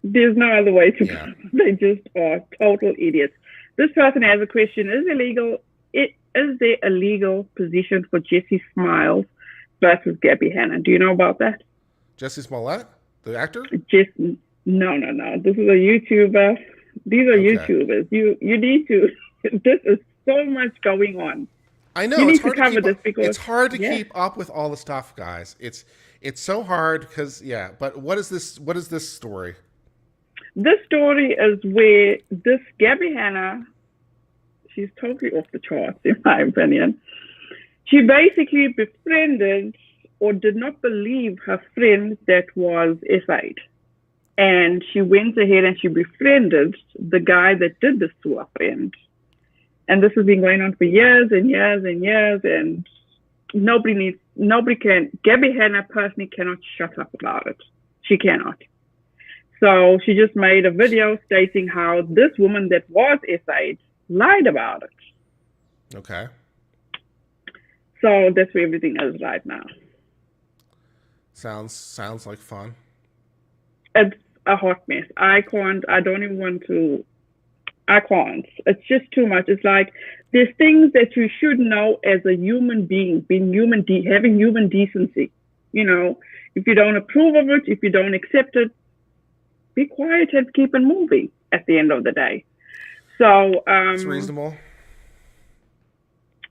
There's no other way to put Yeah. it. They just are total idiots. This person has a question: Is there a legal position for Jesse Smiles versus Gabby Hanna? Do you know about that? Jesse Smollett, the actor. Just no, no, no. This is a YouTuber. These are Okay. YouTubers. You need to. This is so much going on. I You know it's need to hard to cover keep this up. because It's hard to yeah, keep up with all the stuff, guys. It's so hard because yeah. But what is this? What is this story? this story is where this Gabby Hanna, she's totally off the charts in my opinion. She basically befriended or did not believe her friend that was SA'd. And she went ahead and she befriended the guy that did this to her friend. And this has been going on for years and years and years. And Gabby Hanna personally cannot shut up about it. She cannot. So she just made a video stating how this woman that was SA'd lied about it. Okay. So that's where everything is right now. Sounds like fun. It's a hot mess. I don't even want to, I can't. It's just too much. It's like there's things that you should know as a human being, having human decency. If you don't approve of it, if you don't accept it, be quiet and keep it moving at the end of the day. So It's reasonable.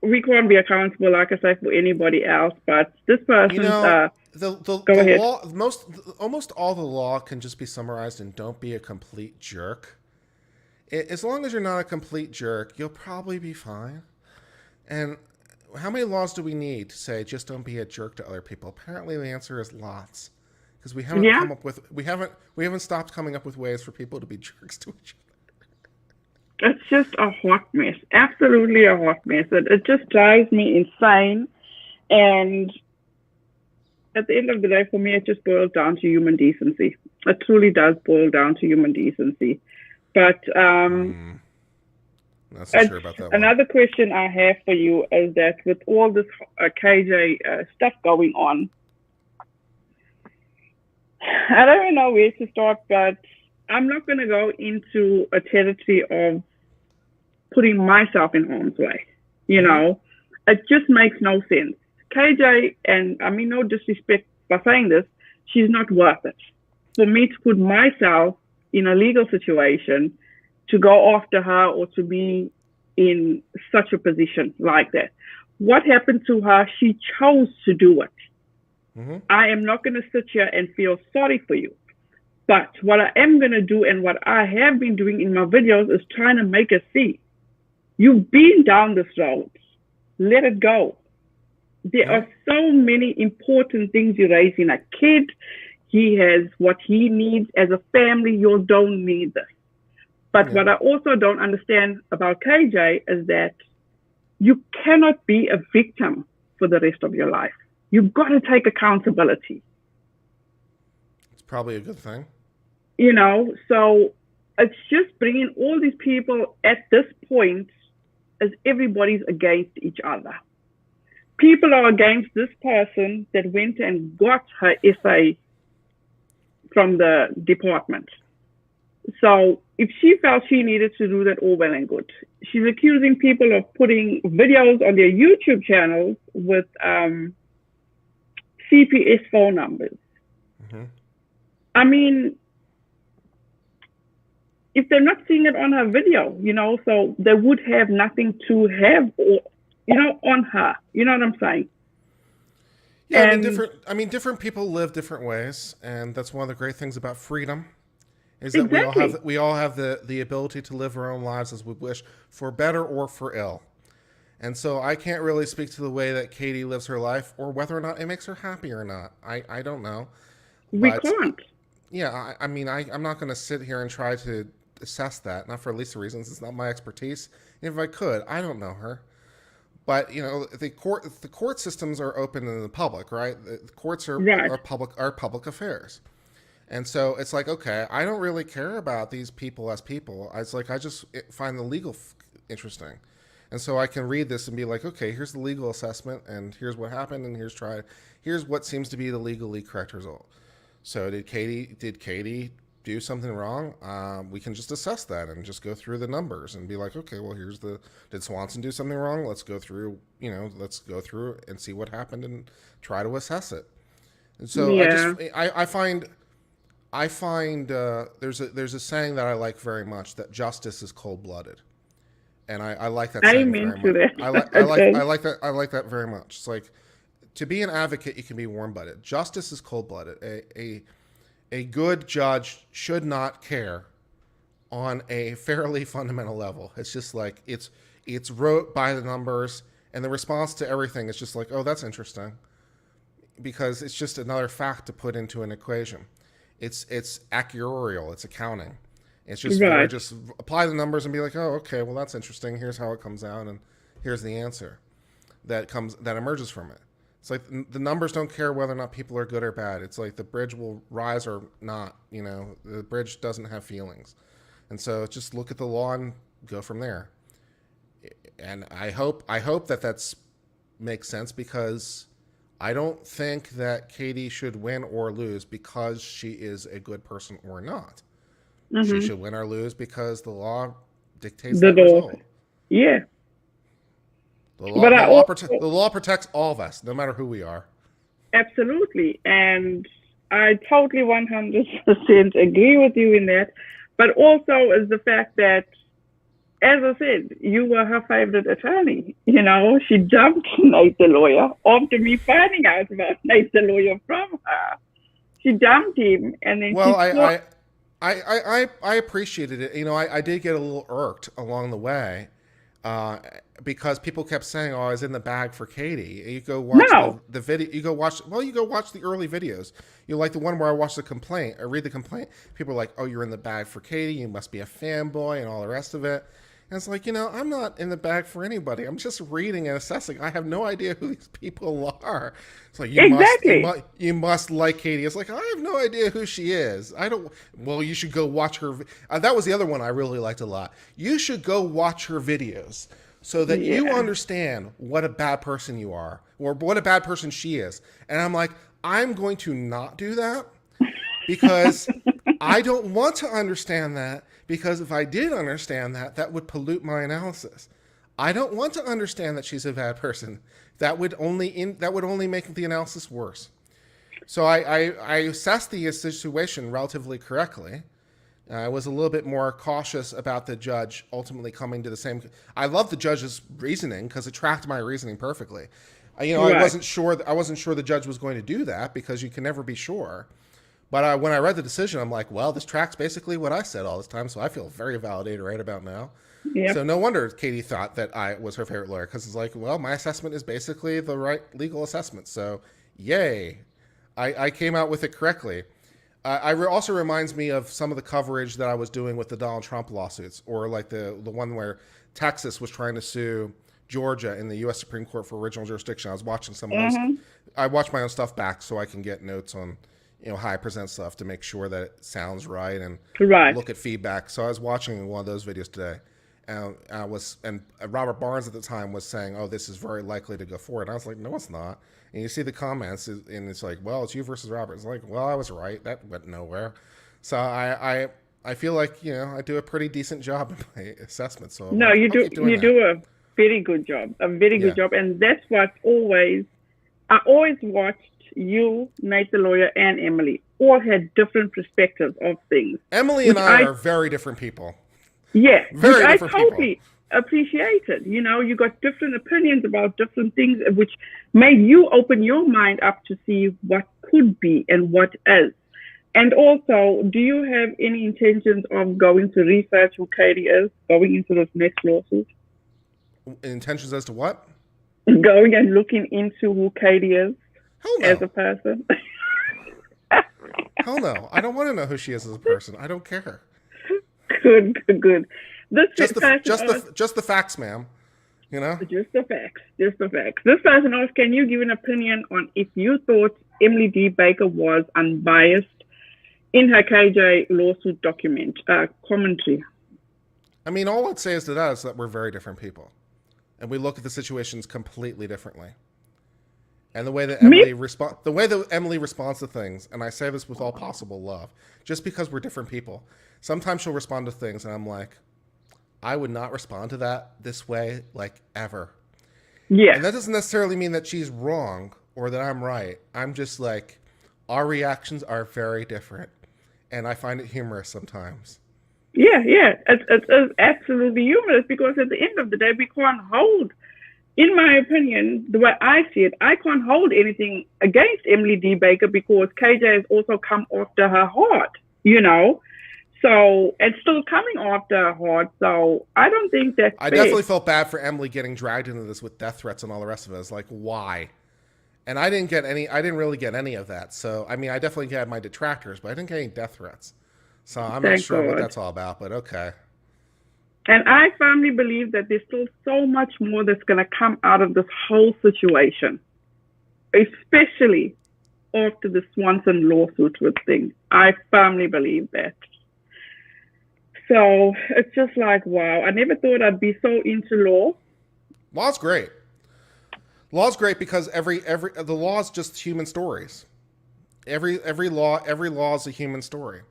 we can't be accountable, like I say, for anybody else. But this person's go The ahead. law almost all the law can just be summarized in don't be a complete jerk. As long as you're not a complete jerk, you'll probably be fine. And how many laws do we need to say just don't be a jerk to other people? Apparently, the answer is lots, because Yeah, we haven't stopped coming up with ways for people to be jerks to each it's just a hot mess. Absolutely a hot mess. It just drives me insane. And at the end of the day, for me, it just boils down to human decency. It truly does boil down to human decency. But other. Not so sure about that one. another question I have for you is that with all this KJ stuff going on, I don't even know where to start, but I'm not going to go into a territory of putting myself in harm's way. It just makes no sense. KJ, and I mean no disrespect by saying this, she's not worth it. For me to put myself in a legal situation to go after her or to be in such a position like that. What happened to her? She chose to do it. Mm-hmm. I am not going to sit here and feel sorry for you. But what I am going to do and what I have been doing in my videos is trying to make her see. You've been down this road. Let it go. There are so many important things. You're raising a kid. He has what he needs as a family. You don't need this. But what I also don't understand about KJ is that you cannot be a victim for the rest of your life. You've got to take accountability. It's probably a good thing. So it's just bringing all these people at this point as everybody's against each other. People are against this person that went and got her essay from the department. So if she felt she needed to do that, all well and good. She's accusing people of putting videos on their YouTube channels with CPS phone numbers. Mm-hmm. I mean, if they're not seeing it on her video, so they would have nothing to have, on her. You know what I'm saying? Yeah, different people live different ways, and that's one of the great things about freedom. Is that exactly. we all have the ability to live our own lives as we wish, for better or for ill. And so I can't really speak to the way that Katie lives her life, or whether or not it makes her happy or not. I don't know. We can't. Yeah, I'm not going to sit here and try to assess that. Not for at least the reasons it's not my expertise. And if I could, I don't know her. But the court systems are open to the public, right? The courts are public affairs. And so it's like, okay, I don't really care about these people as people. It's like I just find the legal interesting. And so I can read this and be like, okay, here's the legal assessment, and here's what happened, and here's what seems to be the legally correct result. So did Katie do something wrong? We can just assess that and just go through the numbers and be like, okay, well, did Swanson do something wrong? Let's go through and see what happened and try to assess it. And so I find there's a saying that I like very much, that justice is cold-blooded, and I like that saying very much. I like that very much. It's like, to be an advocate, you can be warm-blooded. Justice is cold-blooded. A good judge should not care on a fairly fundamental level. It's just like it's wrote by the numbers, and the response to everything is just like, oh, that's interesting, because it's just another fact to put into an equation. It's actuarial. It's accounting. It's just just apply the numbers and be like, oh, okay, well, that's interesting. Here's how it comes out, and here's the answer that emerges from it. It's like the numbers don't care whether or not people are good or bad. It's like the bridge will rise or not. The bridge doesn't have feelings, and so just look at the law and go from there. And I hope that makes sense, because I don't think that Katie should win or lose because she is a good person or not. Mm-hmm. She should win or lose because the law dictates that result. Yeah. The law protects all of us, no matter who we are. Absolutely. And I totally 100% agree with you in that. But also is the fact that, as I said, you were her favorite attorney. She dumped Nate the lawyer after me finding out about Nate the lawyer from her. She dumped him, and then I appreciated it. I did get a little irked along the way, because people kept saying, "Oh, I was in the bag for Katie." You go watch the video. You go watch the early videos. Like the one where I watched the complaint. I read the complaint. People are like, "Oh, you're in the bag for Katie. You must be a fanboy," and all the rest of it. And it's like, I'm not in the bag for anybody. I'm just reading and assessing. I have no idea who these people are. It's like, you must like Katie. It's like, I have no idea who she is. Well, you should go watch her. That was the other one I really liked a lot. You should go watch her videos so that you understand what a bad person you are, or what a bad person she is. And I'm like, I'm going to not do that, because I don't want to understand that. Because if I did understand that, that would pollute my analysis. I don't want to understand that she's a bad person. That would only make the analysis worse. So I assessed the situation relatively correctly. I was a little bit more cautious about the judge ultimately coming to the same. I love the judge's reasoning because it tracked my reasoning perfectly. Right. I wasn't sure the judge was going to do that, because you can never be sure. But when I read the decision, I'm like, well, this tracks basically what I said all this time, so I feel very validated right about now. Yep. So no wonder Katie thought that I was her favorite lawyer, because it's like, well, my assessment is basically the right legal assessment. So yay, I came out with it correctly. Also reminds me of some of the coverage that I was doing with the Donald Trump lawsuits, or like the one where Texas was trying to sue Georgia in the U.S. Supreme Court for original jurisdiction. I was watching some of those. I watched my own stuff back so I can get notes on how I present stuff to make sure that it sounds right and look at feedback. So I was watching one of those videos today, and Robert Barnes at the time was saying, "Oh, this is very likely to go forward." And I was like, "No, it's not." And you see the comments, and it's like, "Well, it's you versus Robert." It's like, "Well, I was right. That went nowhere." So I feel like I do a pretty decent job in my assessment. So I'm No, like, you I'll do. keep doing You that. do a very good job. A very Yeah. good job, and that's what always. I always watched you, Nate the lawyer, and Emily all had different perspectives of things. Emily and Which I are very different people. Yeah, which Very I different totally people. appreciated. You got different opinions about different things, which made you open your mind up to see what could be and what is. And also, do you have any intentions of going to research who Katie is, going into this next lawsuit? Intentions as to what? Going and looking into who Katie is Hell as no. a person? Hell no. I don't want to know who she is as a person. I don't care. Good, good, good. This Just the person just asked, the just the facts, ma'am. just the facts, just the facts. This person asked, can you give an opinion on if you thought Emily D. Baker was unbiased in her KJ lawsuit commentary? I mean, all I'd say is to that is that we're very different people, and we look at the situations completely differently. And the way that Emily responds to things, and I say this with all possible love, just because we're different people. Sometimes she'll respond to things, and I'm like, I would not respond to that this way, like, ever. Yeah. And that doesn't necessarily mean that she's wrong or that I'm right. I'm just like, our reactions are very different, and I find it humorous sometimes. Yeah, yeah. It's absolutely humorous because at the end of the day, we can't hold, in my opinion, the way I see it, I can't hold anything against Emily D. Baker because KJ has also come after her heart. So it's still coming after her heart. So I don't think that's I fair. definitely felt bad for Emily getting dragged into this with death threats and all the rest of it. It's like, why? And I didn't really get any of that. So, I mean, I definitely had my detractors, but I didn't get any death threats. So I'm not Thank sure what God. that's all about, but okay. And I firmly believe that there's still so much more that's going to come out of this whole situation, especially after the Swanson lawsuit with things. I firmly believe that. So it's just like, wow, I never thought I'd be so into law. Law's great. Law's great because the law is just human stories. Every law is a human story.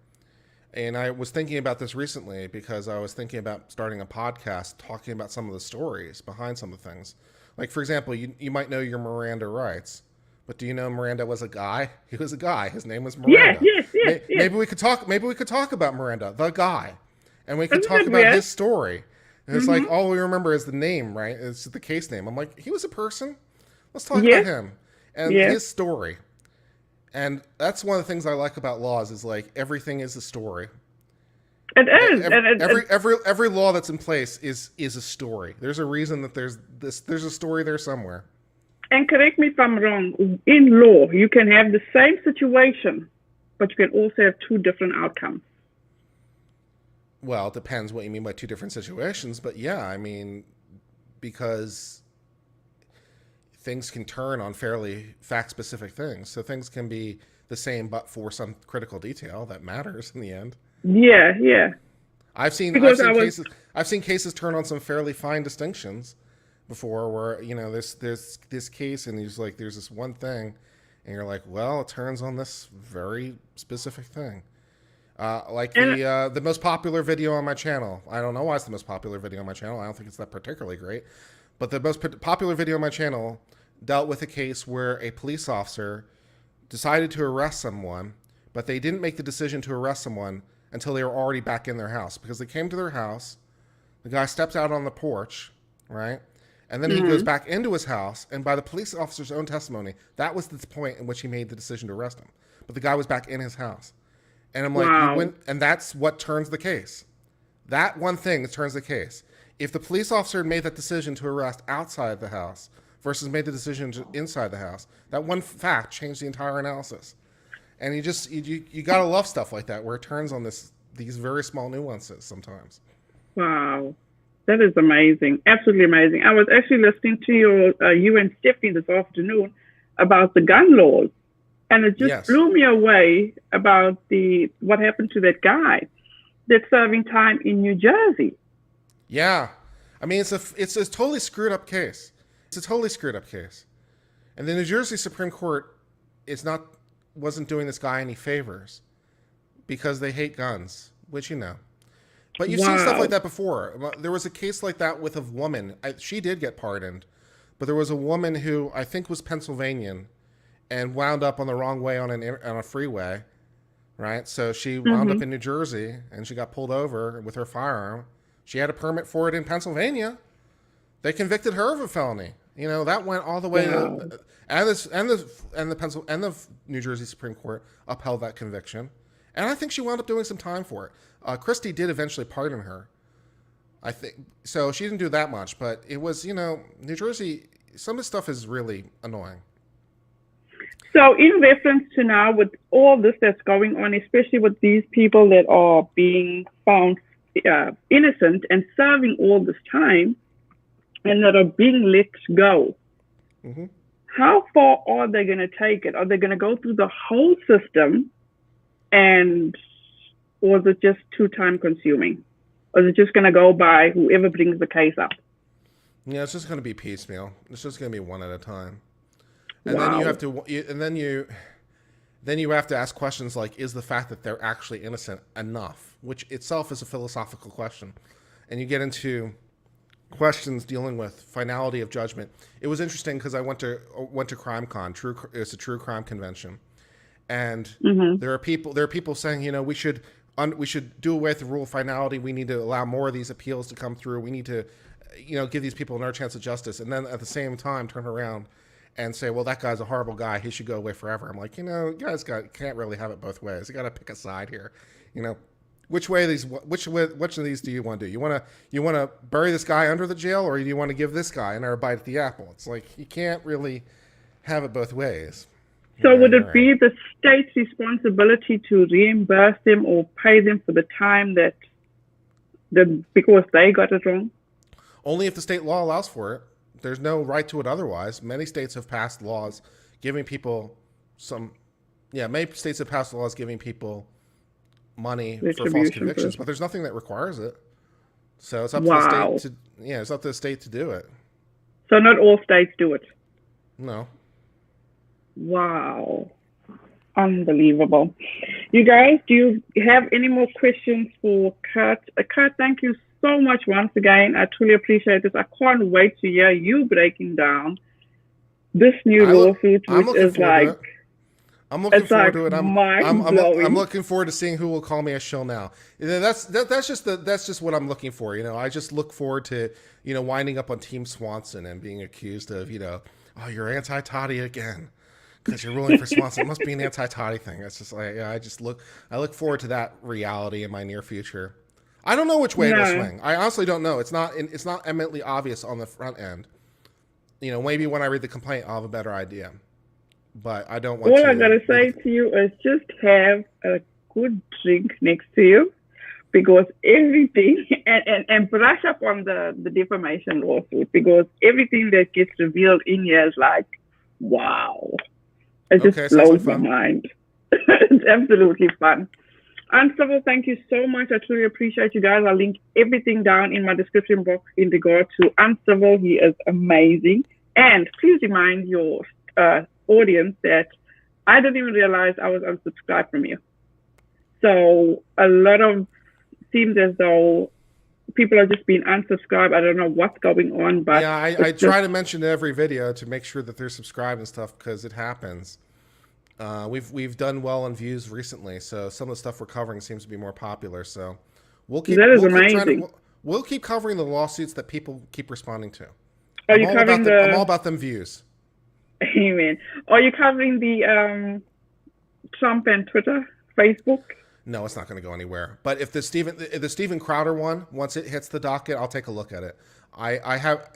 And I was thinking about this recently because I was thinking about starting a podcast talking about some of the stories behind some of the things. Like, for example, you might know your Miranda rights, but do you know Miranda was a guy? He was a guy. His name was Miranda. Yes. Maybe we could talk about Miranda, the guy, and we could Isn't talk that about weird? his story. And it's like all we remember is the name, right? It's the case name. I'm like, he was a person. Let's talk about him and his story. And that's one of the things I like about laws is like everything is a story. It is. Every law that's in place is a story. There's a reason that there's a story there somewhere. And correct me if I'm wrong, in law, you can have the same situation, but you can also have two different outcomes. Well, it depends what you mean by two different situations, but yeah, I mean, because things can turn on fairly fact-specific things. So things can be the same, but for some critical detail that matters in the end. Yeah. I've seen cases turn on some fairly fine distinctions before, where there's this case and there's this one thing, and you're like, well, it turns on this very specific thing. The most popular video on my channel. I don't know why it's the most popular video on my channel. I don't think it's that particularly great, but the most popular video on my channel dealt with a case where a police officer decided to arrest someone, but they didn't make the decision to arrest someone until they were already back in their house, because they came to their house, the guy steps out on the porch, right? And then he goes back into his house, and by the police officer's own testimony, that was the point in which he made the decision to arrest him. But the guy was back in his house. And I'm like, wow. And that's what turns the case. That one thing turns the case. If the police officer had made that decision to arrest outside the house versus made the decision inside the house, that one fact changed the entire analysis. And you gotta love stuff like that, where it turns on these very small nuances sometimes. Wow. That is amazing. Absolutely amazing. I was actually listening to you and Stephanie this afternoon about the gun laws. And it just blew me away about what happened to that guy that's serving time in New Jersey. Yeah, I mean it's a totally screwed up case. It's a totally screwed up case, and the New Jersey Supreme Court is not wasn't doing this guy any favors because they hate guns, which you know. But you've seen stuff like Wow. that before. There was a case like that with a woman. She did get pardoned, but there was a woman who I think was Pennsylvanian and wound up on the wrong way on a freeway, right? So she wound up Mhm. in New Jersey and she got pulled over with her firearm. She had a permit for it in Pennsylvania. They convicted her of a felony. You know that went all the way Wow. to, and the New Jersey Supreme Court upheld that conviction, and I think she wound up doing some time for it. Christie did eventually pardon her. I think so. She didn't do that much, but it was New Jersey. Some of the stuff is really annoying. So, in reference to now, with all this that's going on, especially with these people that are being found innocent and serving all this time and that are being let go, Hmm. how far are they going to take it? Are they going to go through the whole system, and or is it just too time consuming? Or is it just going to go by whoever brings the case up? Yeah, it's just going to be piecemeal. It's just going to be one at a time, and then you Wow. have to, and then you have to ask questions like, is the fact that they're actually innocent enough? Which itself is a philosophical question, and you get into questions dealing with finality of judgment. It was interesting because I went to CrimeCon. It's a true crime convention, and Mm-hmm. there are people saying we should do away with the rule of finality. We need to allow more of these appeals to come through. We need to give these people another chance of justice, and then at the same time turn around and say, well, that guy's a horrible guy. He should go away forever. I'm like, you guys can't really have it both ways. You got to pick a side here. You know, which of these do you want to do? You want to bury this guy under the jail, or do you want to give this guy another bite at the apple? It's like you can't really have it both ways. So Right, would all it right. be the state's responsibility to reimburse them or pay them for the time because they got it wrong? Only if the state law allows for it. There's no right to it otherwise. Many states have passed laws giving people some. Yeah, many states have passed laws giving people money for false Retribution for convictions, but there's nothing that requires it. So it's up to the state wow. to it's up to the state to do it. So not all states do it. No. Wow. Unbelievable. You guys, do you have any more questions for Kurt? Kurt, thank you so much once again. I truly appreciate this. I can't wait to hear you breaking down this new I look. lawsuit, I'm which looking is forward to like it. I'm looking it's forward like to it. mind I'm blowing. looking forward to seeing who will call me a shill now. That's just what I'm looking for. I just look forward to winding up on Team Swanson and being accused of oh, you're anti-Toddy again because you're ruling for Swanson. It must be an anti-Toddy thing. It's just like I look forward to that reality in my near future. I don't know which way it'll No. swing. I honestly don't know. It's not eminently obvious on the front end. Maybe when I read the complaint, I'll have a better idea. But I don't want All I to gotta make say it. to you is just have a good drink next to you because everything and brush up on the defamation lawsuit because everything that gets revealed in here is like, wow. It just Okay, sounds like blows my fun. mind. It's absolutely fun. Uncivil, thank you so much. I truly appreciate you guys. I'll link everything down in my description box in regard to Uncivil. He is amazing. And please remind your audience that I didn't even realize I was unsubscribed from you. So a lot of seems as though people are just being unsubscribed. I don't know what's going on, but Yeah, I it's just try to mention in every video to make sure that they're subscribed and stuff because it happens. We've done well on views recently, so some of the stuff we're covering seems to be more popular. So we'll keep that is we'll keep trying to amazing. we'll keep covering the lawsuits that people keep responding to. Are you covering I'm all the about them views. Amen? Are you covering the Trump and Twitter, Facebook? No, it's not going to go anywhere. But if the Steven Crowder one, once it hits the docket, I'll take a look at it.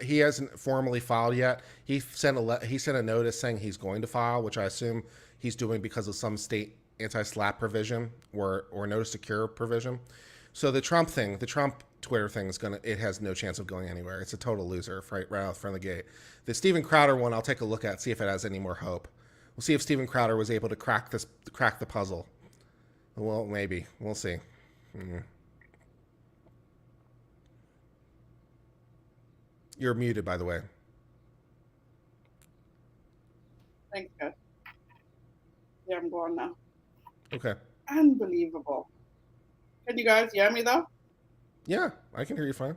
He hasn't formally filed yet. He sent a notice saying he's going to file, which I assume he's doing because of some state anti-SLAPP provision or notice to cure provision. So the Trump Twitter thing it has no chance of going anywhere. It's a total loser right out from the gate. The Steven Crowder one, I'll take a look at, see if it has any more hope. We'll see if Steven Crowder was able to crack the puzzle. Well, maybe we'll see. You're muted, by the way. Thanks, guys. Yeah, I'm gone now. Okay. Unbelievable. Can you guys hear me though? Yeah, I can hear you fine.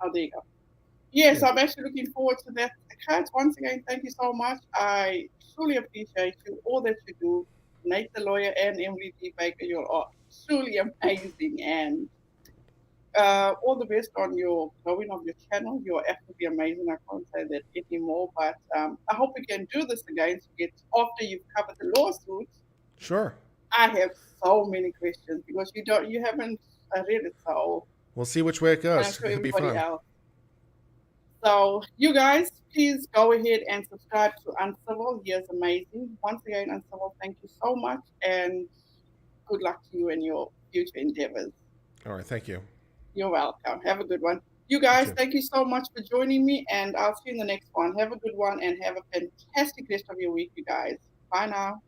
Oh, there you go. Yes, Yeah. I'm actually looking forward to that. Kat, once again, thank you so much. I truly appreciate you, all that you do. Nate the lawyer and Emily D. Baker, you're all truly amazing. And all the best on your growing of your channel. You're absolutely amazing. I can't say that anymore. But I hope we can do this again to get after you've covered the lawsuits. Sure. I have so many questions because you haven't read it, so We'll see which way it and I'm goes. sure It could be everybody fun. else. So you guys, please go ahead and subscribe to Uncivil. He is amazing. Once again, Uncivil, thank you so much, and good luck to you and your future endeavors. All right. Thank you. You're welcome. Have a good one. You You guys, too. thank you so much for joining me, and I'll see you in the next one. Have a good one and have a fantastic rest of your week, you guys. Bye now.